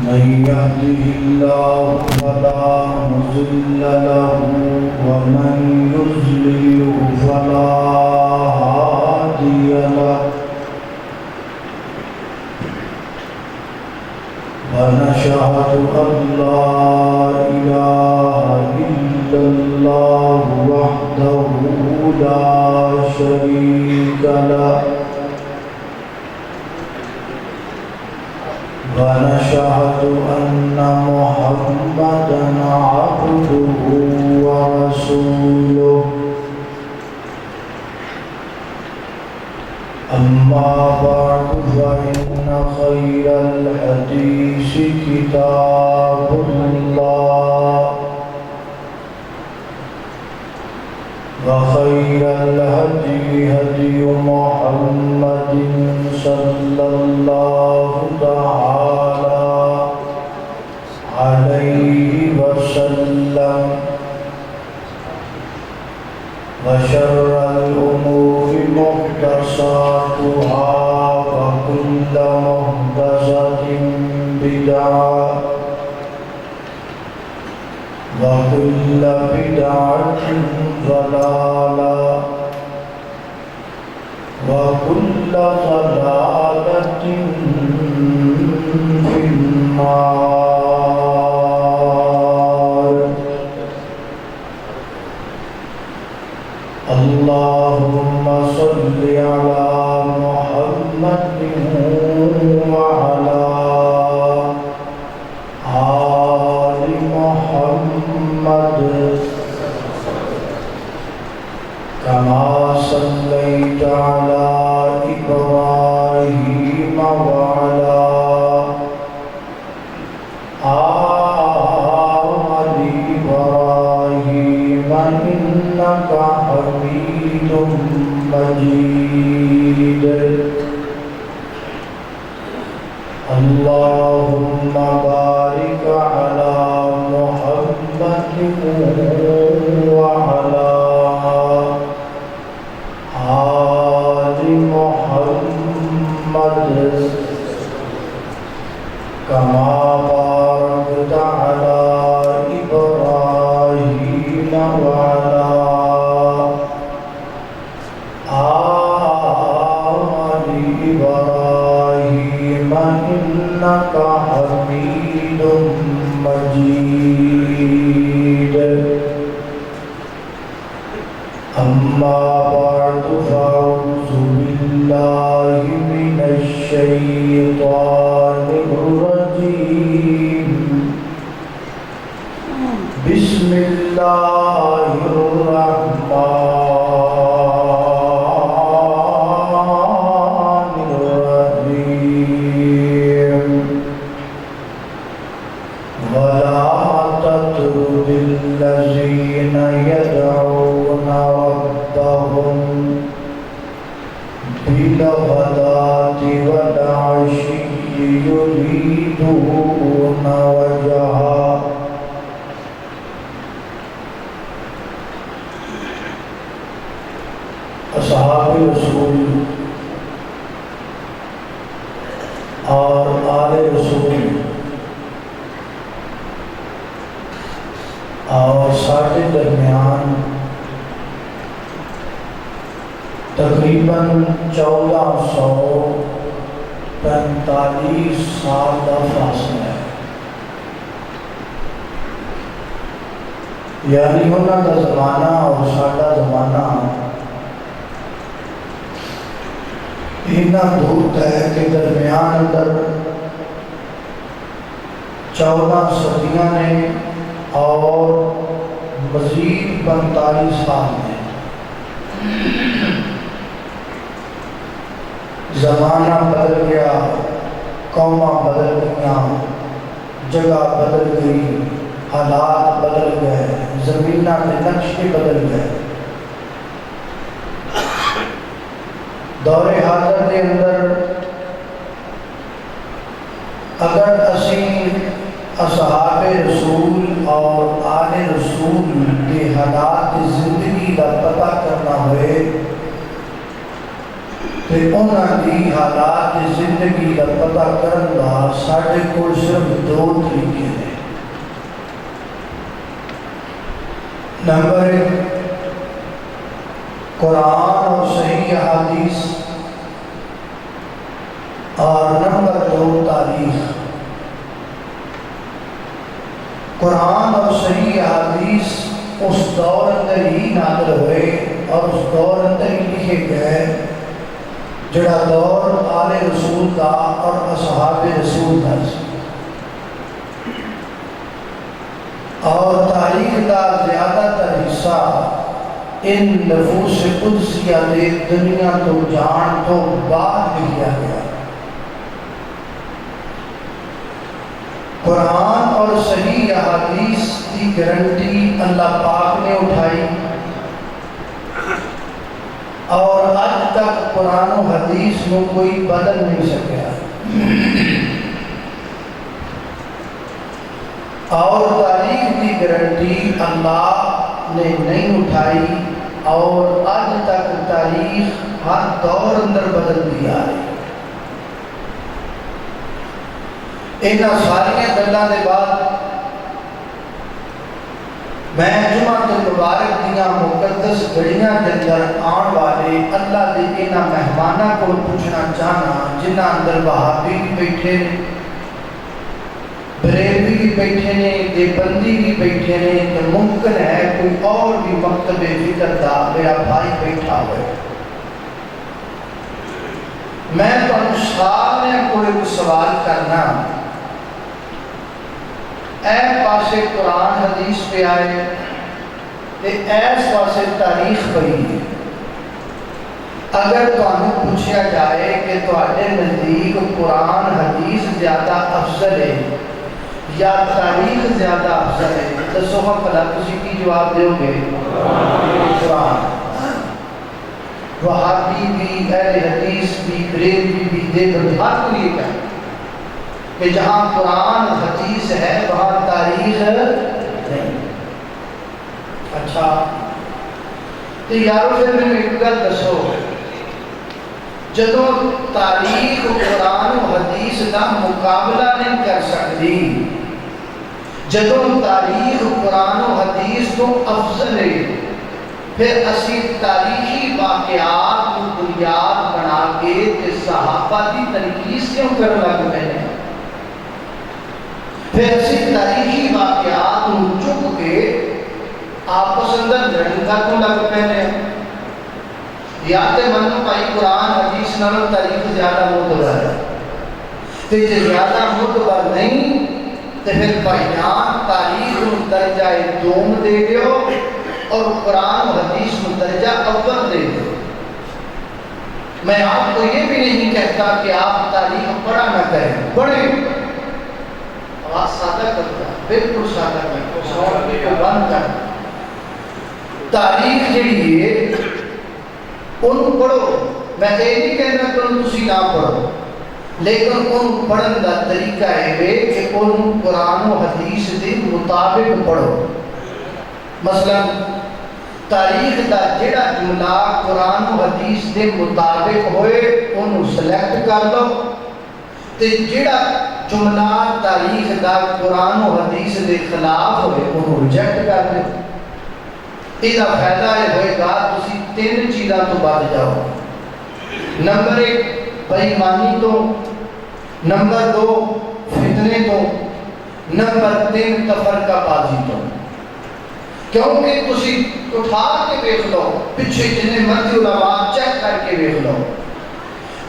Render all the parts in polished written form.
من يهده الله فلا مضل له ومن يضلل فلا هادي له ونشهد أن لا إله إلا الله وحده لا شريك له ونشهد أن محمدا عبده ورسوله أما بعد فإن خير الحديث كتاب الله وخير الهدي هدي محمد صلى الله تعالى عليه وسلم وشر الأمور محدثاتها وكل محدثة بدعة وكل بدعة ضلالة وكل ضلالة في النار. اللهم صل على محمد وعلى آل محمد كما صليت على إبراهيم وعلى آل إبراهيم إنك حميد مجيد. اللهم بارك على محمد وعلى آل محمد كما باركت على إبراهيم وعلى آل إبراهيم إنك حميد مجيد. أما بعد فأعوذ بالله من الشيطان الرجيم. بسم الله الرحمن الرحيم. ولا تطرد الذين يدعون ربهم بالغداة والعشي يريدون وجهه. اصحاب رسول اور آل رسول اور سارے درمیان تقریباً 1445 سال کا فاصلہ ہے. یعنی انہوں کا زمانہ اور ساڈا زمانہ اتنا دور ہے کہ درمیان اندر 14 صدیاں نے اور مزید 45 سال میں. زمانہ بدل گیا، قوماں بدل گئیں، جگہ بدل گئی، حالات بدل گئے، زمینہ کے نقشے بدل گئے. دور حاضر کے اندر اگر اسی اصحاب رسول اور آل رسول کے حالات زندگی کا پتہ کرنا ہوئے تے انہاں دی حالات زندگی دا پتہ کرن دا ساڈے کول صرف دو طریقے نے۔ نمبر ایک قرآن اور صحیح احادیث، اور نمبر دو تاریخ۔ قرآن اور صحیح احادیث اس دور اندر ہی نازل ہوئے اور اس دور اندر ہی لکھے گئے جڑا دور آل رسول دا اور اصحاب رسول دا سی، اور تاریخ دا زیادہ تر حصہ ان نفوس قدسیہ دے دنیا تو جان تو بعد لکھا گیا۔ قرآن اور صحیح احادیث کی گارنٹی اللہ پاک نے اٹھائی، اور آج تک قرآن و حدیث میں کوئی بدل نہیں سکیا، اور تاریخ کی گارنٹی اللہ نے نہیں اٹھائی، اور آج تک تاریخ ہر دور اندر بدل دیا ہے۔ انہاں ساری گلاں دے بعد میں جمعہ المبارک دیاں مقدس گھڑیاں دے اندر آن والے اللہ دے انہاں مہماناں کو پوچھنا چاہنا جنہاں اندر وہابی بھی بیٹھے نے، بریلوی بھی بیٹھے نے، دیوبندی بھی بیٹھے نے، کہ ممکن ہے کوئی اور بھی مکتب فکر دا میرا بھائی بیٹھا ہوئے۔ میں تو سارے کو ایک سوال کرنا، اے پاسے قرآن حدیث پہ آئے تے ایس پاسے تاریخ پڑھی ہے، اگر تمہیں پوچھا جائے کہ تواڈے نزدیک قرآن حدیث زیادہ افضل ہے یا تاریخ زیادہ افضل ہے، دسو ہم پہلا تسی کی جواب دیو گے؟ قرآن۔ وہابی بھی، اہل حدیث بھی، بریلوی بھی، دیوبندی ہر کوئی یہ کہے کہ جہاں قرآن حدیث ہے وہاں تاریخ نہیں۔ اچھا تو یارو پھر میں ایک گل دسو، جدو تاریخ قرآن و حدیث کا مقابلہ نہیں کر سکتی، جدو تاریخ قرآن و حدیث تو افضل ہے، پھر اسی تاریخی واقعات کو بنیاد بنا کے صحابہ کی تنقید کیوں کرنے لگ پے ہیں؟ پھر اسی تاریخی واقعات کو چک کے آپس اندر لڑن کا کیوں لگ پے ہیں؟ یا تے منو بھائی قرآن حدیث نالوں تاریخ زیادہ معتبر ہے، تے جے زیادہ معتبر نہیں تے پھر بھائی جان تاریخ کو درجہ دوم دے دیو اور قرآن و حدیث کو درجہ اول دے دیو۔ میں آپ کو یہ بھی نہیں کہتا کہ آپ تاریخ پڑھا نہ کریں، پڑھیں، آواز سادہ کرتا، بالکل سادہ کرتا، سوال کو بند کرتا۔ تاریخ جڑی ہے ان پڑھو، میں یہ نہیں کہنا کہ ان تسی نہ پڑھو، لیکن ان پڑھن دا طریقہ ہے کہ ان قرآن و حدیث دے مطابق پڑھو۔ مثلا تاریخ دا جڑا جملہ قرآن و حدیث دے مطابق ہوئے انہوں سلیکٹ کر لو، تے جڑا جملہ تاریخ دا قرآن و حدیث دے خلاف ہوئے انہوں ریجیکٹ کر دے۔ یہ فائدہ یہ ہوئے گا تسی تین چیزاں تو بچ جاؤ۔ نمبر ایک بے ایمانی تو، نمبر دو فتنے تو، نمبر تین تفرقہ بازی تو۔ کیونکہ تسی اٹھا کے دیکھ لو، پچھے جنہیں مرضی علماء چیک کر کے دیکھ لو،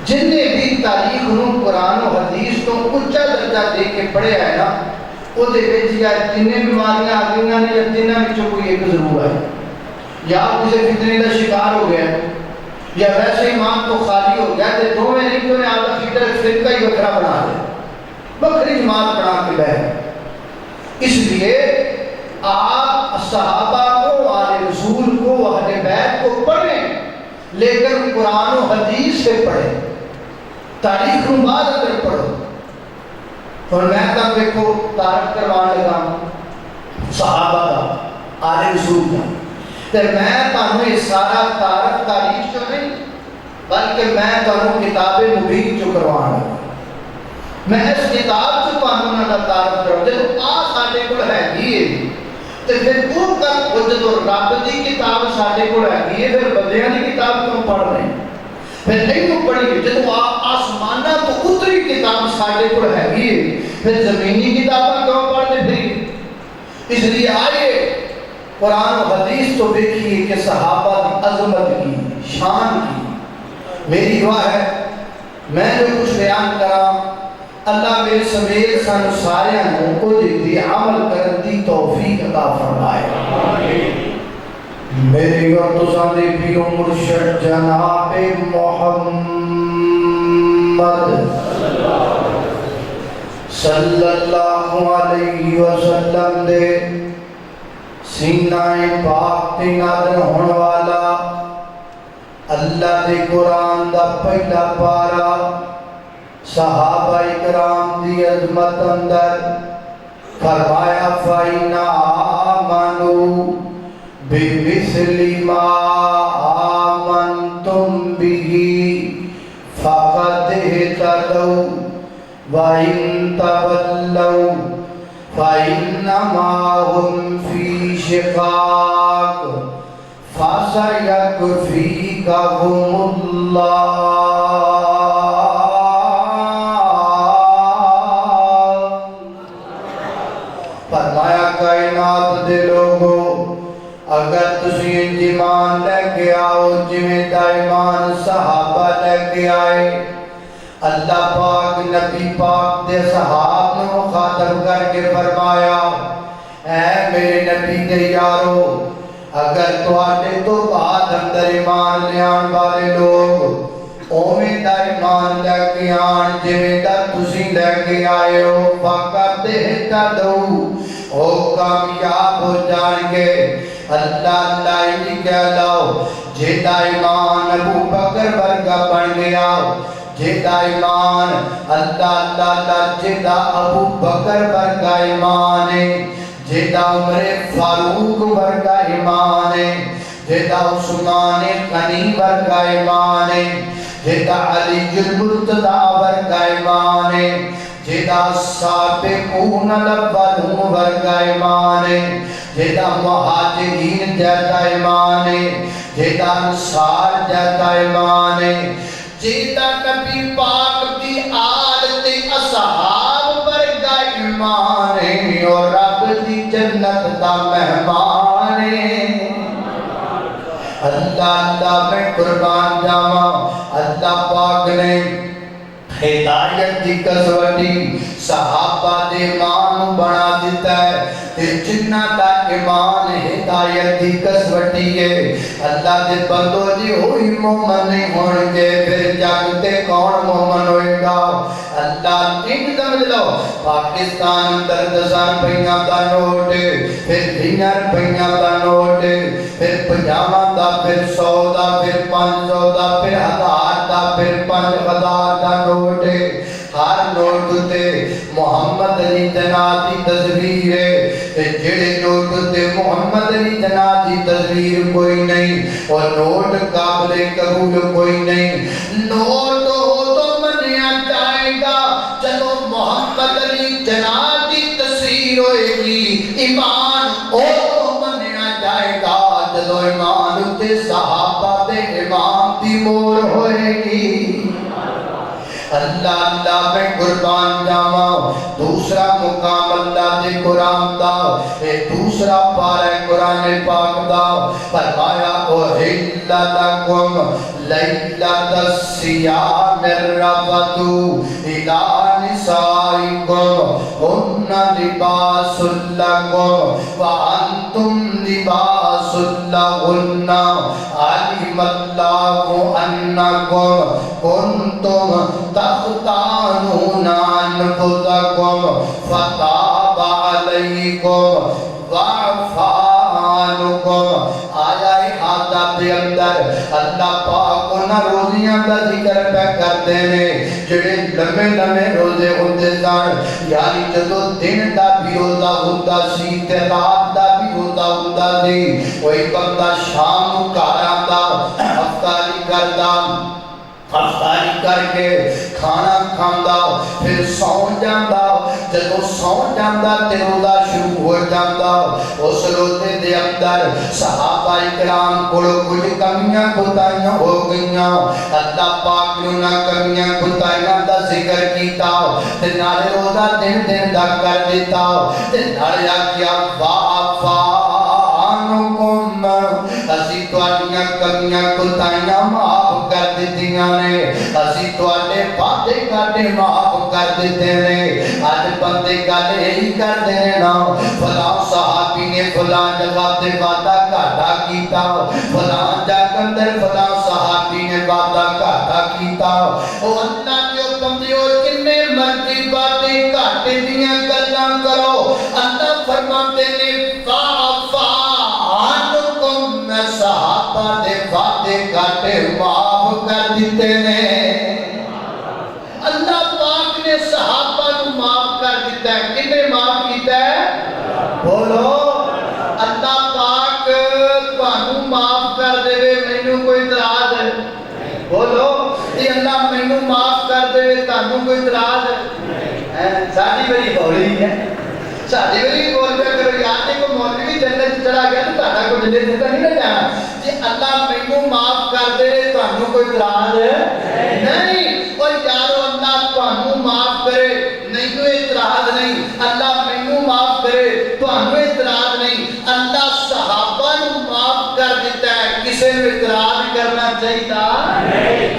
جن نے بھی تاریخ نو قرآن و حدیث تو اچھا درجہ دے کے پڑھے آئے نا، وہ دے بیچ یا تینیں بیماریاں آگئیاں نے یا تینہ میں کوئی ایک ضرور ہے، یا کسی فتنے کا شکار ہو گیا، یا ویسے ایمان تو خالی ہو گیا، تے دو میں نہیں تو نے آدھا فرقہ ہی وکرہ بنا دے، بکری جماعت بنا کے بہن۔ اس لیے آپ صحابہ کو، آل رسول کو، اہل بیت کو پڑھیں، لیکن قرآن و حدیث سے پڑھیں، تاریخ کو بعد اگر پڑھو۔ اور میں تب دیکھو تعارف کروانے لگا صحابہ کا، آل رسول کا، تو میں تمہیں سارا تعارف تاریخ جو نہیں بلکہ میں تمہیں کتاب مبین چ کروانا، میں اس کتاب چ تمہیں نہ تعارف کروں جب آ ساڈے کول ہے تے پھر وہ کر جدوں رب دی کتاب ساڈے کول ہے پھر بندیاں دی کتاب کیوں پڑھ رہے ہیں؟ پھر نہیں پڑھی جدوں آسماناں تو اتری کتاب ساڈے کول ہے پھر زمینی کتاباں کیوں پڑھتے پھر؟ اس لیے آئیے قرآن و حدیث تو دیکھیے کہ صحابہ کی عظمت کی شان کی میری دعا ہے میں جو کچھ بیان کرا اللہ میرے سمیت سن سارے کو دی عمل کرن دی توفیق عطا فرمائے۔ میری اور تساں دے پیرو مرشد جناب محمد صلی اللہ علیہ وسلم دے سینہ پاک تے نازل ہونے والا اللہ دے قرآن دا پہلا پارا صحابہ اکرام دی عظمت اندر فرمایا فَإِنَّ آمَنُوا بِمِثْلِ مَا آمَنْتُمْ بِهِ فَقَدْ اهْتَدَوْا وَإِن تَوَلَّوْا فَإِنَّمَا هُمْ فِي شِقَاقٍ فَسَيَكْفِيكَهُمُ اللَّهُ۔ فرمایا کائنات دے لوگو اگر تسی ایمان لے کے آؤ جویں دا ایمان صحابہ لے کے آئے، اللہ پاک نبی پاک دے صحاب نے مخاطب کر کے فرمایا اے میرے نبی دے یارو اگر تواڈے تو بعد اندر ایمان لے آن والے لوگ اوویں دا ایمان لے کے آن جویں دا تسی لے کے آئے ہو فقط اہتدوا او کامیاب ہو جائیں گے۔ اللہ ہی کہہ لو جیتا ایمان ابو بکر ورگا بن گیا، جیتا ایمان اللہ جیتا ابو بکر ورگا ایمان ہے، جیتا عمر فاروق ورگا ایمان ہے، جیتا عثمان غنی ورگا ایمان ہے، جیتا علی المرتضی ورگا ایمان ہے، جیتا سابقون الاولون ورگا ایمان ہے، جیتا مہاجرین جیتا ایمان ہے، جیتا انصار جیتا ایمان ہے، جیتا نبی پاک دی آل تے اصحاب ورگا ایمان ہے اور رب دی جنت دا مہمان ہے۔ اللہ میں قربان جاواں اللہ پاک نے ہدایت دی کسوٹی صحابہ دے ایمان بنا دیتا ہے تے جنہ دا ایمان ہدایت دی کسوٹی ہے اللہ دے بندو جی ہوئی مومن نہیں ہون گے پھر جگتے کون مومن ہوئے گا؟ اللہ ان سمجھ لو پاکستان اندر 10 روپیاں دا نوٹ پھر 20 روپیاں دا نوٹ پھر 50 دا پھر 100 دا پھر 500 دا پھر 1000 دا پھر 5000 دا نوٹ ہر نوٹ تے محمد علی جناح دی تصویر ہے، جڑے نوٹ تے محمد علی جناح دی تصویر کوئی نہیں اور نوٹ قابل قبول کوئی نہیں۔ نوٹ ہو تو منیا جائے گا جدو محمد علی جناح دی تصویر ہوئے گی، ایمان ہو تو منیا جائے گا جدو ایمان تے صحابہ تے امام دی مور ہوئے گی۔ اللہ میں قربان جاواں دوسرا مقام اللہ دے قرآن دا اے دوسرا پارہ قرآن پاک دا فرمایا اُحِلَّ لَكُمْ لَيْلَةَ الصِّيَامِ الرَّفَثُ إِلَىٰ نِسَائِكُمْ هُنَّ لِبَاسٌ لَكُمْ وَأَنْتُمْ لِبَاسٌ لَهُنَّ عَلِمَ اللَّهُ أَنَّكُمْ كُنْتُمْ تختانون انفسکم فتاب علیکم وعفا عنکم۔ آیا احاطہ دے اندر اللہ پاک انہاں روزیاں دا ذکر پہ کرتے ہیں جڑے لمے لمے روزے ہوندے سن، یعنی جدو دن دا بھی روزہ ہوندا سی تے رات دا بھی روزہ ہوندا سی، کوئی بندہ شام نوں گھر آندا افطاری کردا افطاری کر کے کھانا کھاندا پھر سو جاندا جدوں سو جاندا تے روزہ شروع ہو جاندا اس روزے دے اندر صحابہ کرام کول کچھ کمیاں کوتاہیاں ہو گئیاں اللہ پاک نے انہاں کمیاں کوتاہیاں دا ذکر کیتا تے نال روزہ دن دن دا کر دیتا تے نال آکھیا وعفا عنکم اسی تواڈیاں کمیاں کوتاہیاں معاف کر دتیاں نے اسی تواڈے وعدے گھاٹے معاف کر دیتے نے اج بندے گل یہی کردے نے نا فلاں صحابی نے فلاں جگہ تے وعدہ گھاٹا کیتا فلاں جگہ اندر فلاں صحابی نے وعدہ گھاٹا کیتا او اللہ کے بندیو جنے مرضی وعدے گھاٹے دیاں گلاں کرو اللہ فرماتے نے فاعفا عنکم میں صحابہ دے وعدے گھاٹے معاف کر دیتے نے اللہ پاک نے صحابہ کو معاف کر دیتا ہے کنے معاف کیتا ہے بولو اللہ پاک تانوں معاف کر دے مینوں کوئی اعتراض ہے بولو کہ اللہ مینوں معاف کر دے تانوں کوئی اعتراض ہے ساڈی بڑی ہولی ہے ساڈی بڑی بول پہ کرو یار دیکھو مولوی جنت چڑھا گیا تو تہاڈا کوئی جنت نہیں نہ جانا جی اللہ مینوں معاف کر دے تانوں کوئی اعتراض نہیں اور یارو اللہ تانوں معاف کرے نہیں اعتراض نہیں اللہ مینوں معاف کرے تانوں اعتراض نہیں اللہ صحابہ نوں معاف کر دیتا ہے کسے نوں اعتراض کرنا چاہیے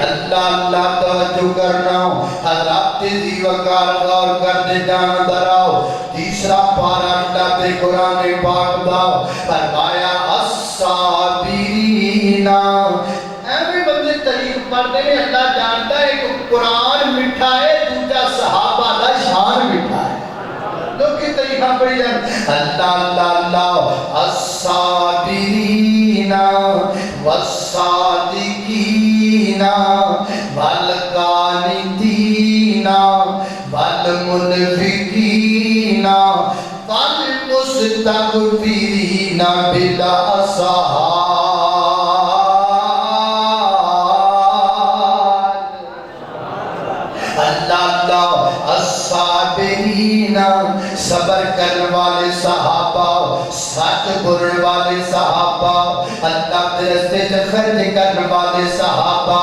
اللہ اللہ توجہ کرنا حضرات تیزی وقار غور کر دے جاندار آؤ تیسرا پارا اللہ دے قرآن پاک دا فرمایا الصابرین ایویں بندے تعریف پڑھتے ہیں اللہ جانتا ہے کہ قرآن مٹھا ہے دوجا صحابہ دا شان مٹھا ہے لوگ کی طریقہ پڑھی جائیں اللہ اللہ اللہ الصابرین والصادقین والقانتین والمنفقین والمستغفرین بالاسحار الصابرین صبر کرنے والے صحابہ سچ بولنے والے صحابہ اللہ کے راستے وچ خرچ کرنے والے صحابہ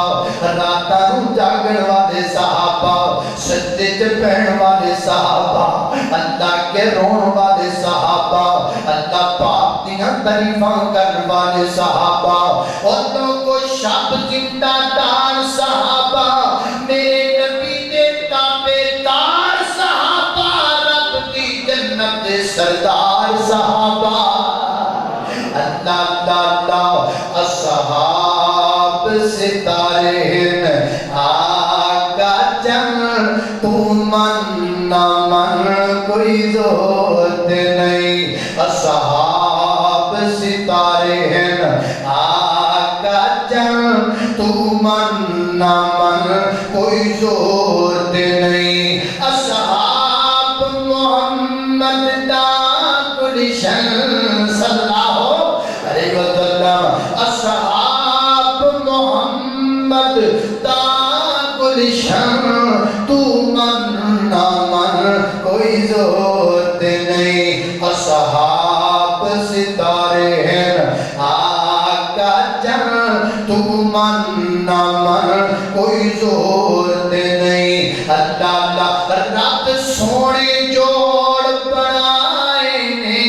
راتاں نوں جاگن والے صحابہ سجدے وچ پہن والے صحابہ اللہ کے رون والے صحابہ اللہ پاک دیاں تعریفاں کرنے والے صحابہ اُنہاں کو شب زندہ دار صحابہ میرے نبی دے تابعدار صحابہ رب دی جنت دے سردار صحابہ اللہ اللہ اللہ اصحاب ستارے ہیں آقا جن تو من نہ من کوئی ضرورت نہیں اصحاب ستارے ہیں آقا جن تو من نہ من کوئی ضرورت نہیں اصحاب محمد دا گلشن صلی اللہ علیہ وسلم اصحاب محمد دا گلشن تو من نہ من کوئی ضرورت نہیں اصحاب ستارے ہیں آقا جن تو من نہ من کوئی ضرورت نہیں اللہ اللہ رب سونے جوڑ بنائے نے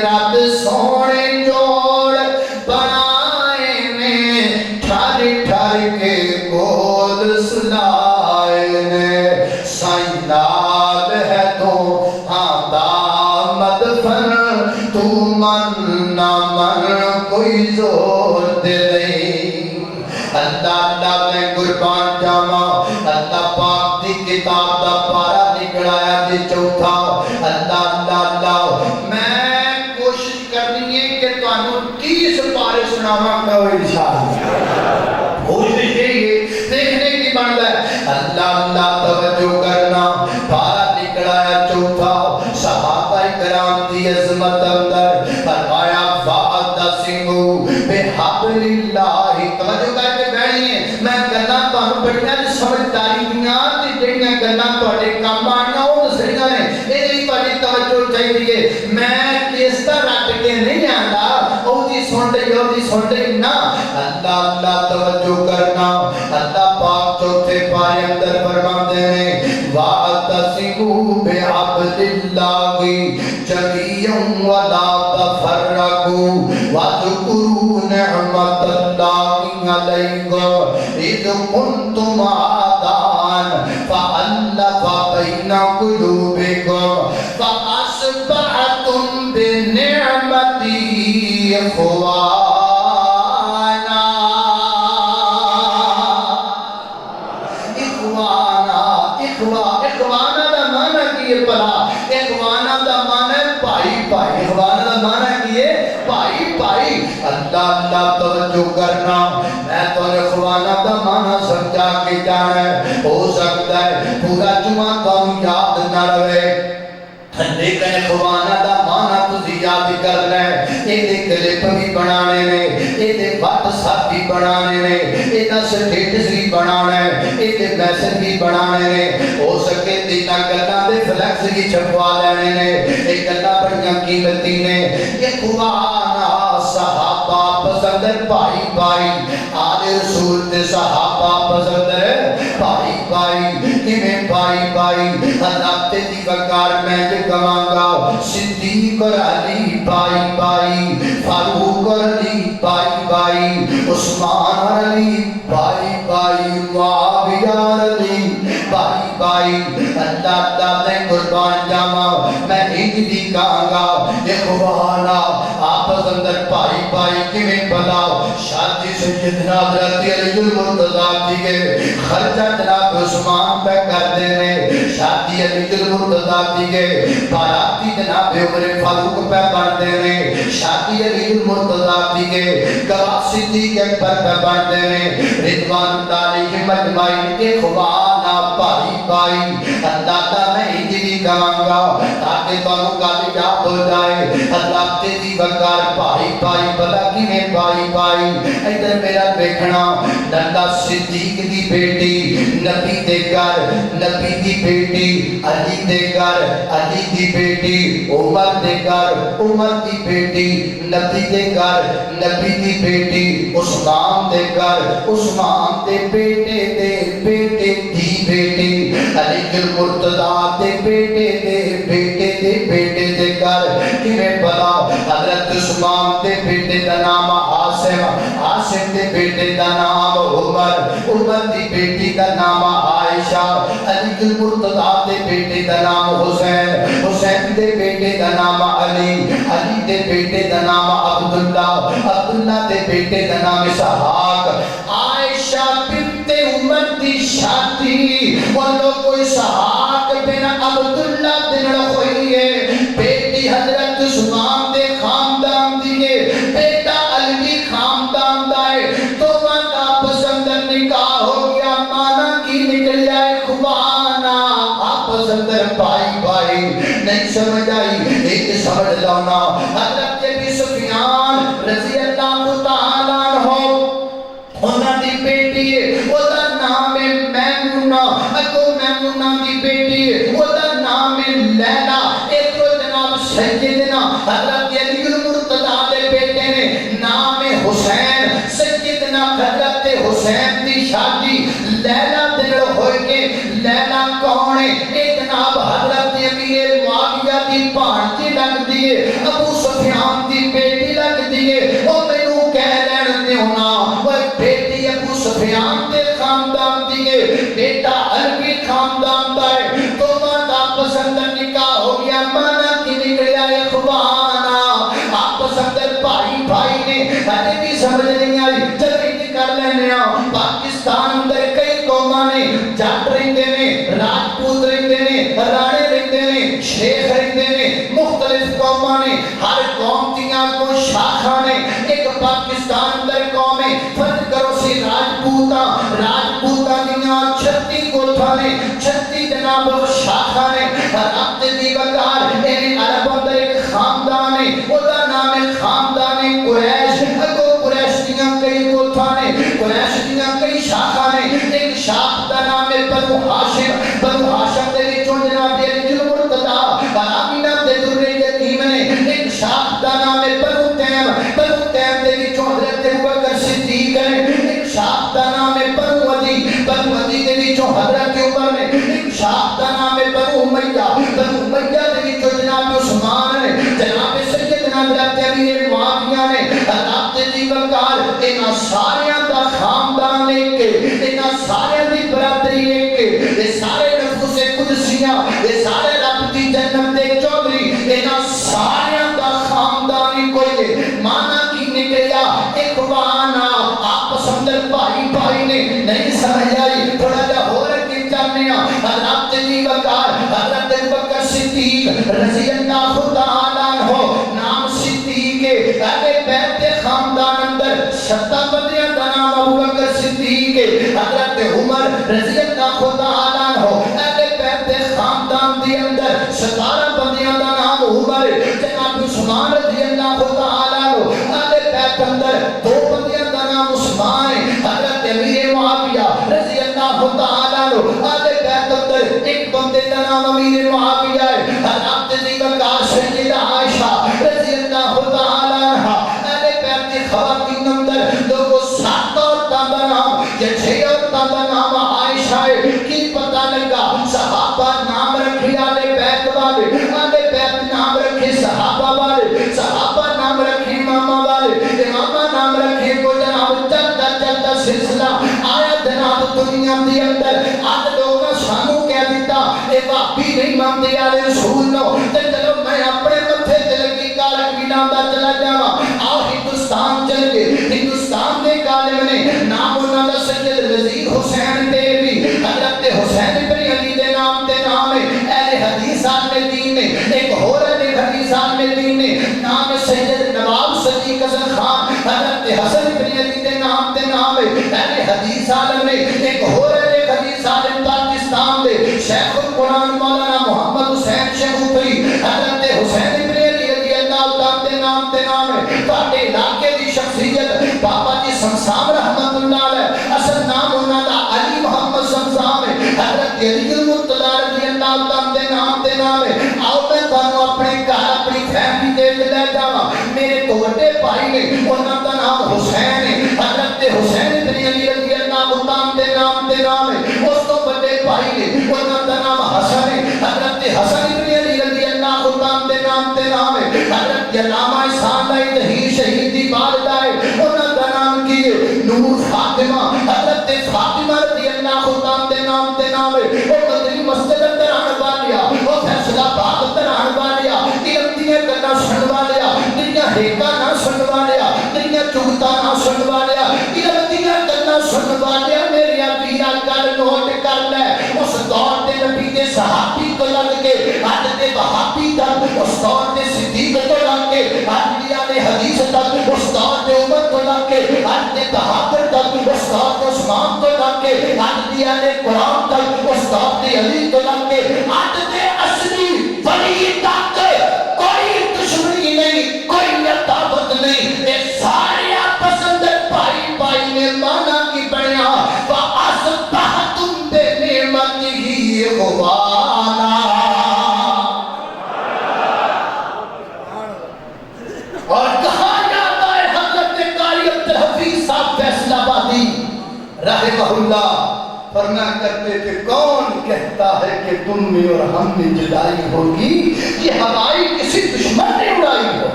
رب سونے جوڑ بنائے نے ٹھر ٹھر کے گول سلائے نے سائیں نال ہے تو آدامت فن تو من نہ من کوئی ضرورت نہیں اللہ اللہ میں قربان جاواں اللہ پاک دی کتاب دا پارا نکلایا جی چوتھا اللہ اللہ اللہ میں کوشش کرنی ہے کہ تانوں 30 پارے سناواں کہو انشاءاللہ کوشش یہی ہے دیکھنے کی بندا ہے اللہ اللہ توجہ کرنا پارا نکلایا چوتھا صحابہ کرام دی عظمت اندر فرمایا واعتصموا بحبل اللہ توجہ کر کے بیٹھیے میں گلاں تانوں جڑیاں گلاں تواڈے کم آئیاں او دسڑیاں نے اے دی تواڈی توجہ چاہیے میں کس طرح رٹ کے نہیں آندا او دی سن لئی نا اللہ اللہ توجہ کرنا اللہ پاک چوتھے پارے اندر فرماتے ہیں وَاعْتَصِمُوا بِحَبْلِ اللَّهِ جَمِيعًا وَلَا تَفَرَّقُوا وَاذْكُرُوا نِعْمَةَ اللَّهِ عَلَيْكُمْ إِذْ كُنْتُمْ أَعْدَاءً فَأَلَّفَ بَيْنَ قُلُوبِكُمْ فَأَصْبَحْتُمْ بِنِعْمَتِهِ إِخْوَانًا اخوانا دا معنی کیے پڑھا اخوانا دا معنی بھائی بھائی اخوانا دا معنی کیے بھائی بھائی اللہ اللہ توجہ کرنا میں تو اخوانا دا معنی سمجھا کے جانا ہے ہو سکتا ہے پورا جمعہ تو یاد نہ رہے لیکن اخوانا دا معنی تسی یاد کر لیں ایدے کلپ بھی بنانے نے ایدے واٹس ایپ بھی بنانے نے ایدہ سٹیٹس بھی بنانے ایدے میسج بھی بنانے نے ہو سکے دینا گلہ دے فلیکس کی چھپوا لینے نے ایک گلہ بڑیاں قیمتی نے اخوانا صحابہ پسندر بھائی بھائی آل رسول دے صحابہ پسندر بھائی بھائی کمیں بھائی بھائی اللہ تیزی وقار میں جو کمانگا صدیق اور علی بھائی بھائی فاروق اور علی بھائی بھائی عثمان اور علی بھائی بھائی معاویہ اور علی بھائی بھائی اللہ اللہ نے قربان جاما میں انجلی کہاں اخوانا آپس اندر بھائی بھائی کمیں بلاؤ شادی سیدنا حضرت علی المرتضیٰ دیگے خرچہ جناب عثمان پہ کر دینے شادی علی المرتضیٰ دیگے باراتی جناب عمر فاروق پہ بڑھ دینے شادی علی المرتضیٰ دیگے گواہ صدیق اکبر پہ بڑھ دینے رضوان اللہ علیہ مجمعین اخوانا بھائی بھائی اللہ تا میں انجلی کہاں تاکہ تانوں گالی یاد ہو جائے اللہ تیزی وقار بھائی بھائی بلا کی میں بھائی بھائی ادھر میرا دیکھنا نندا صدیق دی بیٹی نبی دے گھر نبی دی بیٹی علی دے گھر علی دی بیٹی عمر دے گھر عمر دی بیٹی نبی دے گھر نبی دی بیٹی عثمان دے گھر عثمان دے بیٹے دی بیٹی علی المرتضیٰ دے بیٹے دے گھر کمیں بلا حضرت عثمان دے بیٹے دا نام عاصم دے بیٹے دا نام عمر دی بیٹی دا نام عائشہ علی المرتضیٰ دے بیٹے دا نام حسین دے بیٹے دا نام علی دے بیٹے دا نام عبداللہ دے بیٹے دا نام اسحاق عائشہ بنت عمر دی شادی واللو کوئی اسحاق بن عبداللہ دن رخوئی ہے بیٹی حضرت عثمان دے خاندان دیئے بیٹا علی خاندان دائے تو وہاں پسندر نکاح ہو گیا مانا کی نکل جائے خوانا آپ پسندر بھائی بھائی نہیں سمجھ آئی ایک سمجھ لانا حضرت ابی سفیان رضی اللہ تعالیٰ عنہ انہاں دی بیٹی ہے وہ دا نام ہے میمونہ اکو میمونہ دی بیٹی ہے وہ دا نام ہے لیلہ ایک تو جناب سیدنا حضرت علی المرتضیٰ دے بیٹے نے نام ہے حسین سیدنا حضرت حسین دی شادی لیلہ دن ہوئے کے لیلہ کون ہے ایک جناب حضرت امیر معاویہ دی پانچی لگ دیئے ابو سفیان دی بیٹی لگ دیئے او مینوں کہہ لین دے ہونا وہ بیٹی ابو سفیان دے خاندان دیئے بیٹا عربی خاندان دائے تو مانا پسندر نکاح ہو گیا مانا کی نکلیا اخوانا آپ پسندر بھائی بھائی نے ہٹے بھی سمجھ نہیں آئی جلدی کر لینے پاکستان اندر کئی قوماں نے جٹ رہندے نے راجپوت رہندے نے راڑے رہندے نے شیخ رہندے نے مختلف قوماں نے ہر قوم دیاں کو شاخہ نے ایک پاکستان اندر قوم ہے فرض کرو سی راجپوتاں دیاں 36 کوٹھاں نے 36 جناب شاخہ نے رابطے دی وقار انہیں عرب اندر ایک خاندان ہے وہ دا نام ہے خاندان قریش اگو قریش دیاں کئی کوٹھاں نے قریش دیاں کئی شاخہ نے ایک شاخ دا نام ہے بنو ہاشم امیہ، بنو امیہ دے جو جناب عثمان نے، جناب سیدنا حضرت امیر معاویہ نے، حضرت جی وقار انہاں ساریاں دا خاندان ایک، انہاں ساریاں دی برادری ایک، یہ سارے نفوس قدسیاں، یہ سارے رب دی جنت دے چودھری، انہاں ساریاں دا خاندان کوئی ہے۔ مانا کی نکلیا اخوانا، آپس اندر بھائی بھائی نے نہیں سمجھ آئی، تھوڑا جا ہو رکھے جانیا۔ حضرت جی وقار حضرت بکر صدیق رضی اللہ تعالیٰ عنہ، نام صدیق ہے، اہل بیت خاندان اندر 7 بندیاں دا نام ابو بکر صدیق ہے، حضرت عمر رضی اللہ تعالیٰ عنہ، اہل بیت خاندان دی اندر 17 بندیاں دا نام عمر، جناب عثمان رضی اللہ تعالیٰ عنہ، اہل بیت اندر 2 بندیاں دا نام عثمان ہے، حضرت امیر معاویہ رضی اللہ تعالیٰ عنہ، اہل بیت اندر 1 بندے دا نام امیر معاویہ ہے، حضرت جی وقار سیدہ عائشہ رضی اللہ تعالیٰ عنہ، اہل بیت کی خواتین اندر لوگوں 7 عورتوں دا نام یا 6 عورتوں دا نام عائشہ ہے۔ کی پتہ لگا صحابہ نام رکھے اہل بیت والے، اہل بیت نام رکھے صحابہ والے، صحابہ نام رکھے امامہ والے، امامہ نام رکھے کو جناب چلتا چلتا سلسلہ آیا جناب دنیا دی اندر۔ آج لوگوں سانوں کہہ دیتا اے وہابی نہیں مانتے آلے رسول نو، تے چلو میں اپنے متھے تے لگی کارک بیناندہ چلا جاواں۔ آؤ ہندوستان چل کے، ہندوستان دے کالم نے نام انہاں دا سید وزیر حسین دیوی، حضرت حسین بن علی دے نام تے نام ہے، اہل حدیث آل دین نے، ایک اور اہل حدیث آل دین نے نام سید نواب صدیق حسن خان، حضرت حسن بن علی دے نام تے نام ہے، اہل حدیث عالم نے، ایک اور اہل حدیث عالم پاکستان دے شیخ القرآن مولانا محمد حسین شیخوپری، حضرت حسین بن علی رضی اللہ تعالیٰ دے نام ہے، تاکہ علاقے دی شخصیت بابا جی سمسام رحمت اللہ علیہ، اصل نام انہاں دا علی محمد سمسام ہے، حضرت علی المرتضیٰ رضی اللہ تعالیٰ دے نام ہے۔ آؤ میں تانوں اپنے گھر اپنی فیملی دے لے جاواں، میرے توڑے بھائی نے انہاں دا نام حسین ہے، حضرت حسین بن علی رضی اللہ تعالیٰ دے نام ہے۔ اس تو بڑے بھائی نے انہاں دا نام حسن ہے، حضرت حسن بن علی رضی اللہ تعالیٰ دے نام ہے۔ حضرت علامہ احسان اللہ تحیر شہید دی والدہ ہے، انہاں دا نام کی ہے نور فاطمہ، حضرت فاطمہ رضی اللہ تعالیٰ دے نام ہے۔ وہ مدنی مسجد اندر آنے والیا، وہ فیصلہ باد اندر آنے والیا، علم دیاں گلاں سن والیا، تیریاں ہیکاں نہ سن والیا، تیریاں چگتاں نہ سن والیا، علم دیاں گلاں سن والیا، میرے پیرا گل نوٹ کر لے۔ اس دور دے نبی دے صحابی کو لگ کے اج دے وہابی تک، اس دور دے صدیق کو لگ کے اج دے اہل حدیث تک، اس دور دے عمر کو لگ کے اج دے بہادر تک، اس دور دے عثمان کو لگ کے اج دے اہل قرآن تک، اس دور دے علی کو لگ کے اج دے اصلی ولی تک کوئی دشمنی نہیں، کوئی عداوت نہیں، اے سارے آپس اندر بھائی بھائی نے مانا کی بنیا وَأَصْبَحْتُمْ بِنِعْمَتِهِ إِخْوَانًا۔ اور کہا جاتا ہے حضرت قاری عبدالحفیظ صاحب فیصل آبادی رحمہ اللہ فرمایا کرتے تھے، کون کہتا ہے کہ تم میں اور ہم میں جدائی ہوگی، یہ ہوائی کسی دشمن نے اڑائی ہو،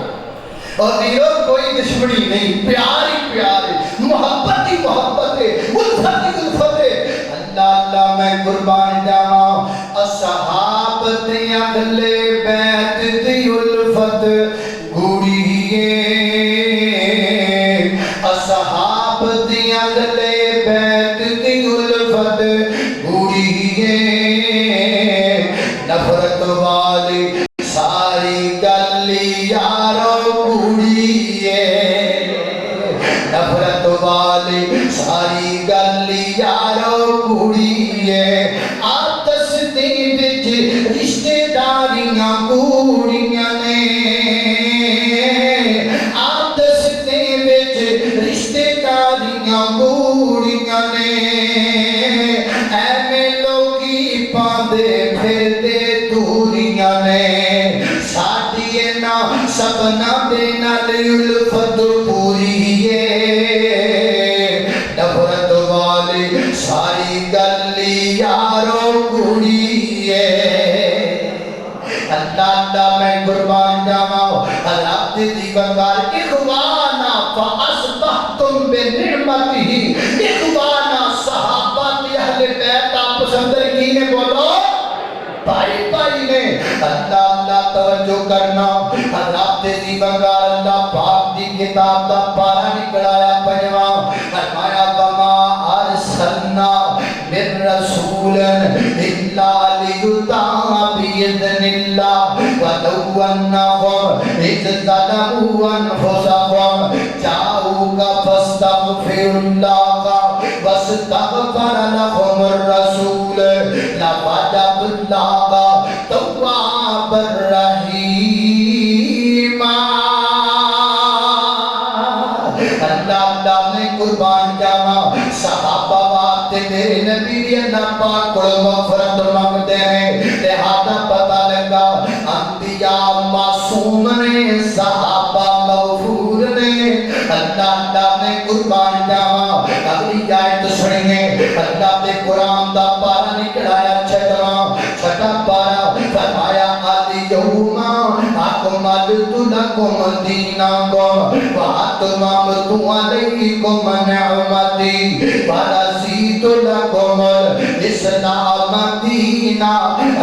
اور دیو کوئی دشمنی نہیں، پیار ہی پیار ہے، محبت ہی محبت ہے، الفت ہی الفت ہے۔ اللہ اللہ میں قربان جاواں، اصحاب تے اہل بیت دی الفت گوڑی ہے، اصحاب تے اہل بیت دی الفت گوڑی ہے، نفرت والی ساری گل یارو گوڑی ہے، نفرت والی ساری گل یارو گوڑی ہے، آپس دے وچ رشتے داریاں گوڑیاں نے، آپس دے وچ رشتے داریاں گوڑیاں نے، ایویں لوگی پاندے پھردے دوریاں نے، ساڈی انہاں سبنا دے نال الفت پوری ہے، نفرت والی ساری گل یارو گوڑی ہے۔ اللہ میں قربان جاواں حضرت دی وقار اخوانا فاصبحتم بنعمتہ اخوانا صحابہ دی اہل بیت آپ پسند کی نے بولو بھائی بھائی نے اللہ توجہ کرنا حضرت دی وقار اللہ پاک دی کتاب دا پارا نکلایا پنجواں فرمایا وما ارسلنا من رسول الا لیطاع باذن اللہ ولو انهم اذ ظلموا انفسهم جاءوك فاستغفروا الله واستغفر لهم الرسول لوجدوا الله توابا رحیما اللہ نے قربان جاواں صحابہ واسطے میرے نبی بھی اللہ پاک کو مغفرت مانگتے ہیں لہذا پتہ لگا انبیاء معصوم نے صحابہ مغفور نے اللہ نے قربان جاواں اگلی آیت سنیے اللہ نے قرآن دا پارا نکلایا چھٹا پارا فرمایا اليوم اکملت لکم دینکم واتممت علیکم نعمتی ورضیت لکم الاسلام دینا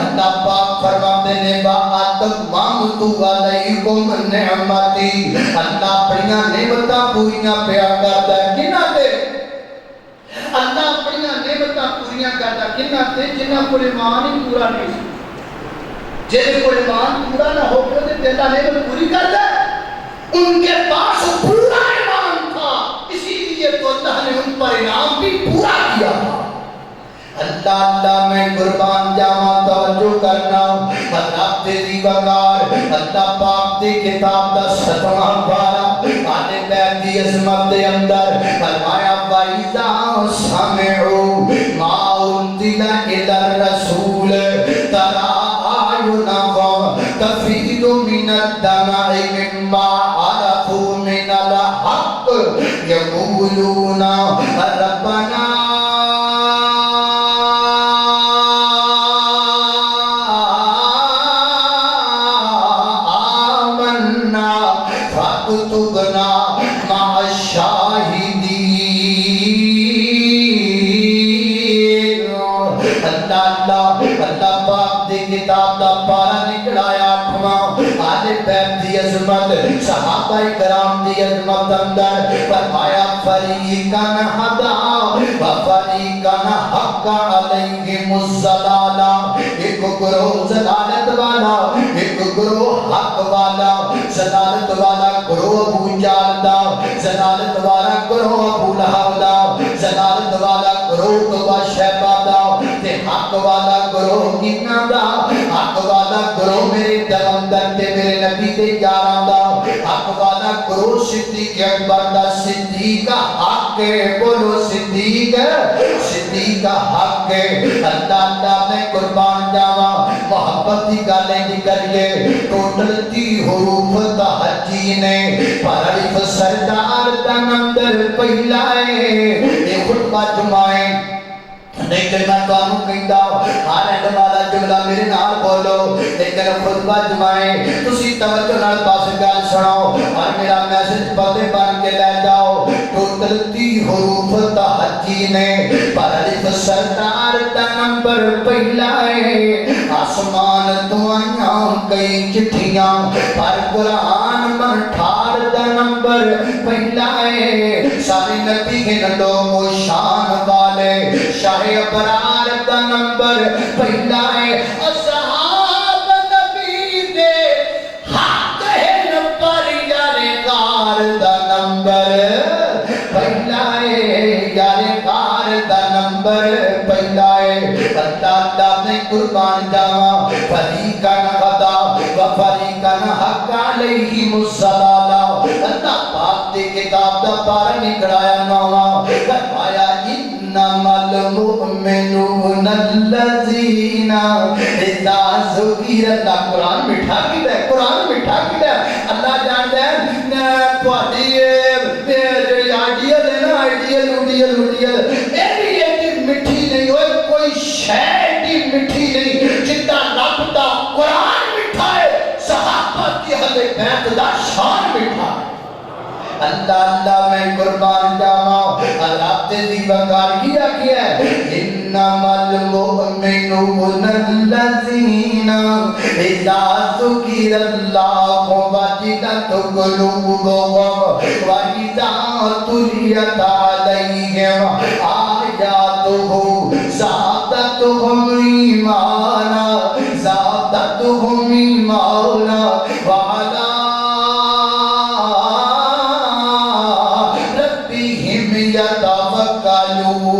اللہ پاک فرماتے ہیں واتممت علیکم نعمتی اللہ اپنی نعمتاں پوریاں پیا کرتا ہے کنہ دے اللہ اپنی نعمتاں پوریاں کرتا کنہ دے جنہ کو ایمان ہی پورا نہیں جن کو ایمان پورا نہ ہو تو اللہ نعمت پوری کرتا ہے ان کے پاس پورا ایمان تھا اسی لیے تو اللہ نے ان پر انعام بھی پورا کیا تھا اللہ میں قربان جاواں توجہ کرنا حضرت دی وقار اللہ پاک دی کتاب دا 7واں پارا آل بیت دی عظمت دے اندر فرمایا وَإِذَا سَمِعُوا مَا أُنزِلَ إِلَى الرَّسُولِ تَرَىٰ أَعْيُنَهُمْ تَفِيضُ مِنَ الدَّمْعِ مِمَّا عَرَفُوا مِنَ الْحَقِّ يَقُولُونَ رَبَّنَا فاكتبنا مع الشاهدين اللہ پاک دی کتاب دا پارا نکلایا 8واں آل بیت دی عظمت صحابہ کرام دی عظمت اندر فرمایا فریقاً ہدا وفریقاً حق علیہم الضلالہ ایک گروہ ضلالت والا ایک گروہ حق والا ضلالت والا گروہ ابو جہل دا ضلالت والا گروہ ابو لہب دا ضلالت والا گروہ ابو شیبہ دا تے حق والا گروہ کتنا دا حق والا گروہ میرے پیغمبر تے میرے نبی تے یاراں دا حق والا گروہ صدیق اکبر دا صدیق حق ہے بولو صدیق حق ہے اللہ میں قربان جاواں محبت دی گالیں دی کریے ٹوٹل 30 حروف دا حجی نے پر الف سردار دا نمبر پہلا ہے یہ خطبہ جمعائے لیکن میں تو آنوں کہتا ہر اینڈ والا جملہ میرے نال بولو لیکن خطبہ جمعائے تسی توجہ نال پاس گال سناؤ اور میرا میسج پتے بن کے لے جاؤ ٹوٹل 30 حروف دا حجی نے پر الف سردار دا نمبر پہلا ہے آسمان تو آیاں کئی چٹھیاں پر قرآن من ٹھار دا نمبر پہلا ہے سارے نبی کے نڈو کو شان والے شاہ ابرار دا نمبر پہلا ہے اصحاب نبی دے حق ہے نمبر یارے غار دا نمبر پہلا ہے یارے غار دا نمبر پہلا ہے اللہ نے قربان جاواں فریقاً ہدا و فریقاً حق علیہم الضلالہ اللہ پاک دی کتاب دا پارا نکلایا 9واں فرمایا انما المؤمنون الذین اذا ذکر اللہ قرآن مٹھا کی دے اللہ جانتا ہے تواڈی آئیڈیل ہے نا آئیڈیل ایڈی مٹھی نہیں ہوئے کوئی شے ایڈی مٹھی نہیں جتنا رب دا قرآن مٹھا ہے اللہ اللہ میں قربان جاواں اللہ تے دی وقار کیا ہے انما المؤمنون الذین اذا ذکر اللہ وجلت قلوبهم واذا تلیت علیہم آیاتہ زادتهم ایمانا زادتهم ایمانا وعلا ربهم یتوکلون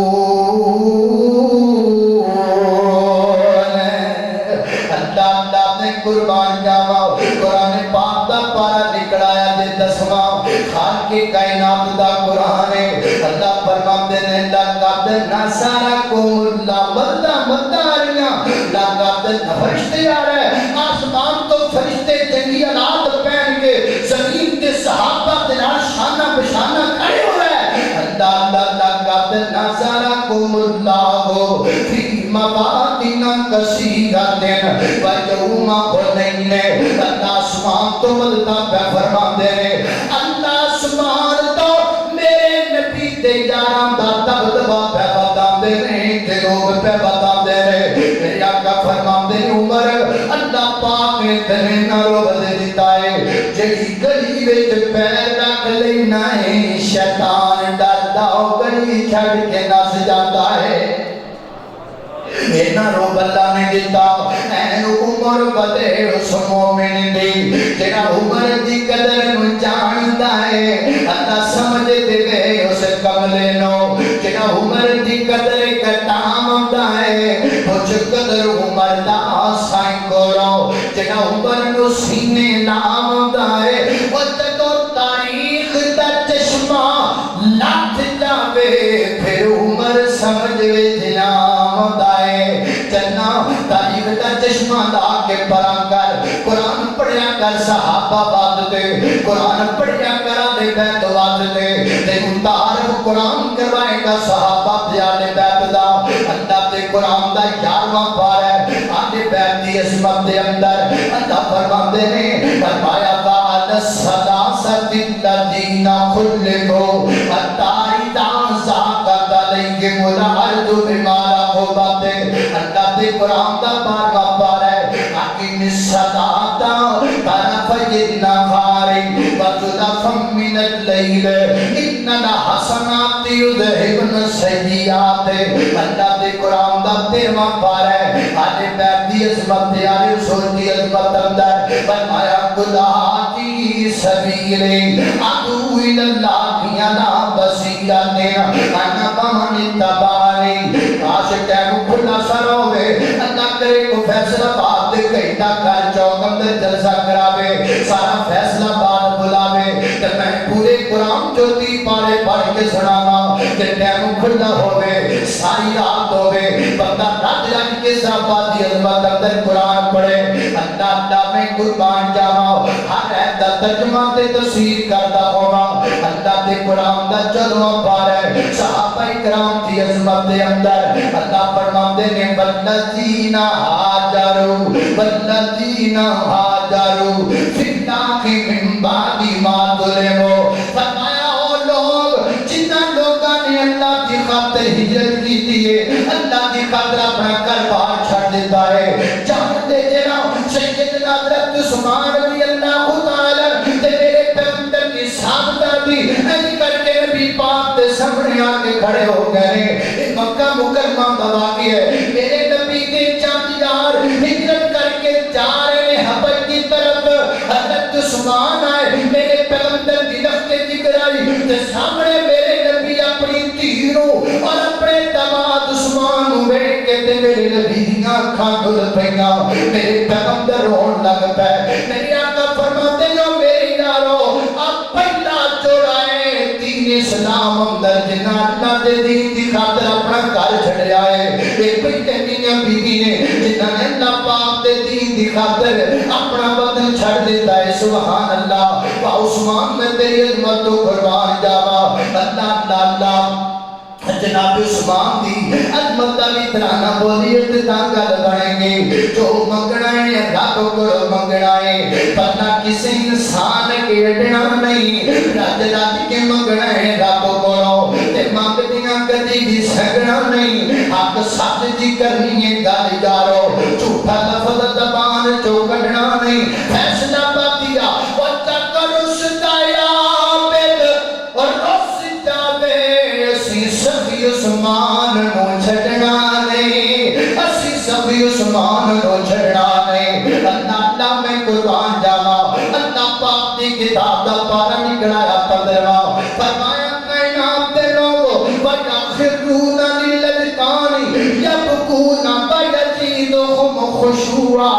قربان جاواں قرآن پاک دا پارا نکلایا دے دسواں خالق کائنات دا قرآن ہے اللہ فرماندے نے لقد نصرکم اللہ مدہ مداریاں لقد فرشتے آ رہے آسمان تو فرشتے جنگی آلات پہن کے زمین کے صحابہ دنال شانہ بشانہ کھڑے ہو رہے اللہ اللہ لقد نصرکم اللہ فی مواطن کثیرۃ ویوم حنین اللہ آسمان تو مددہ پہ فرما دے اللہ آسمان تو میرے نبی دے یاران دا دبدبہ پہ بتا دے دلوگ پہ بتا دے میرے آقا فرما دے عمر اللہ پاک نے تنے نہ رو بدے دیتا ہے جڑی گلی وچ پیر رکھ لینا ہے شیطان ڈردا گلی چھڑ کے نس جاتا ہے اینا روب اللہ نے دیتا این عمر بدے اس مومن دی جنا عمر دی قدر نو جانتا ہے اللہ سمجھ دے گئے اس کملے نو جنا عمر دی قدر کتام ہوتا ہے کچھ قدر عمر دا آسائیں کرو جنا عمر نو سینے نام ہوتا ہے وہ تکو تاریخ دا چشمہ لات جاوے پھر عمر سمجھوے جنام ہوتا ہے چنا تاریخ دا چشمہ لا کے پڑھا کر قرآن پڑھیا کر صحابہ بات دے قرآن پڑھیا کر آلے بیت بات دے دے متعارف قرآن کروائے گا صحابہ دیالے بیت دا اللہ دے قرآن دا یارواں پار ہے آلے بیت دی عظمت دے اندر اللہ فرمان دے نے فرمایا وعد السلاست الذین خلقوا حتی اذا ضاقت علیہم الارض بما رحبت اللہ دے قرآن دا بار وپار ہے اقیم الصلاۃ طرفی النہار وزلفا من اللیل ان الحسنات یذہبن السیئات اللہ دے قرآن دا تیرواں پار ہے آلے بیت دی عظمت دے آلے رسول دی عظمت اندر فرمایا قل ہذہ سبیلی ادعو الی اللہ علی بصیرۃ انا ومن اتبعنی عاشق ہے وہ کھلا سر ہوئے اللہ کرے کو فیصلہ بات دے گھنٹہ گھر چوک اندر جلسہ کراوے سارا فیصلہ بات بلاوے کہ میں پورے قرآن جو تی پارے پڑھ کے سنانا کہ ٹیم کھلا ہوئے ساری رات ہوئے بندہ رات رکھ کے صحابہ دی عظمت اندر قرآن پڑھے اللہ اللہ میں قربان جاواں ہر عید دا ترجمہ تے تفسیر کرتا ہوا اللہ دے قرآن دا جلوہ پار ہے صحابہ کرام دی عظمت دے اندر اللہ فرماتے نے والذین ہاجروا فی اللہ من بعد ما ظلموا فرمایا وہ لوگ جنہاں لوگاں نے اللہ کی خاطر ہجرت کی تھی اللہ کی خاطر اپنا گھر باہر چھڑ دیتا ہے جانتے جنا سیدنا حضرت عثمان رضی اللہ تعالی تے میرے پیغمبر کی صحابہ بھی ایسے کر کے نبی پاک دے سامنے آ کے کھڑے ہو گئے مکہ مکرمہ کا واقعہ ہے میرے نبی کے چاندیار ہجرت کر کے جا رہے ہیں حبش کی طرف حضرت عثمان آئے میرے پیغمبر کی لفظ ذکر آئی تے سامنے میرے نبی اپنی تیروں اور اپنے دماد عثمان ہوئے کہ تے میرے نبی دیاں کھاں دل پہنگا میرے پیغمبر رون لگ پہ میری آقا فرماتے جو میری نارو اب پہلا جوڑائے دین اسلام اندر جنہ اللہ دے دین دی خاطر اپنا گھر چھڑ آئے ایک پہلے میاں بی بی نے جنہ نے اللہ پاک دے دین دی خاطر اپنا بدن چھڑ دیتا ہے سبحان اللہ و عثمان میں تیری عظمت تو قربان جاوا اللہ اللہ اللہ جناب عثمان دی عظمت دا بھی ترانہ بولی ارتدان کا لگائیں گے جو منگنا ہے رب کو منگنا ہے پتہ کسی انسان کے اڈنا نہیں رج رج کے منگنا ہے رب کولوں تے منگدیاں کدی بھی سگنا نہیں حق سچ دی کرنی ہے گل یارو جھوٹا لفظ زبان چوں کڈنا نہیں فیصلہ پاتیا او تک رسدایا بد اور رس جاوے اسی سبھی عثمان نو چھڈنا نہیں اسی سبھی عثمان نو چھڈنا نہیں اللہ میں قربان جاواں اللہ پاک دی کتاب دا پارا نکلایا 15واں فرمایا کائنات دے لوگو وَيَخِرُّونَ لِلْأَذْقَانِ يَبْكُونَ وَيَزِيدُهُمْ خُشُوعًا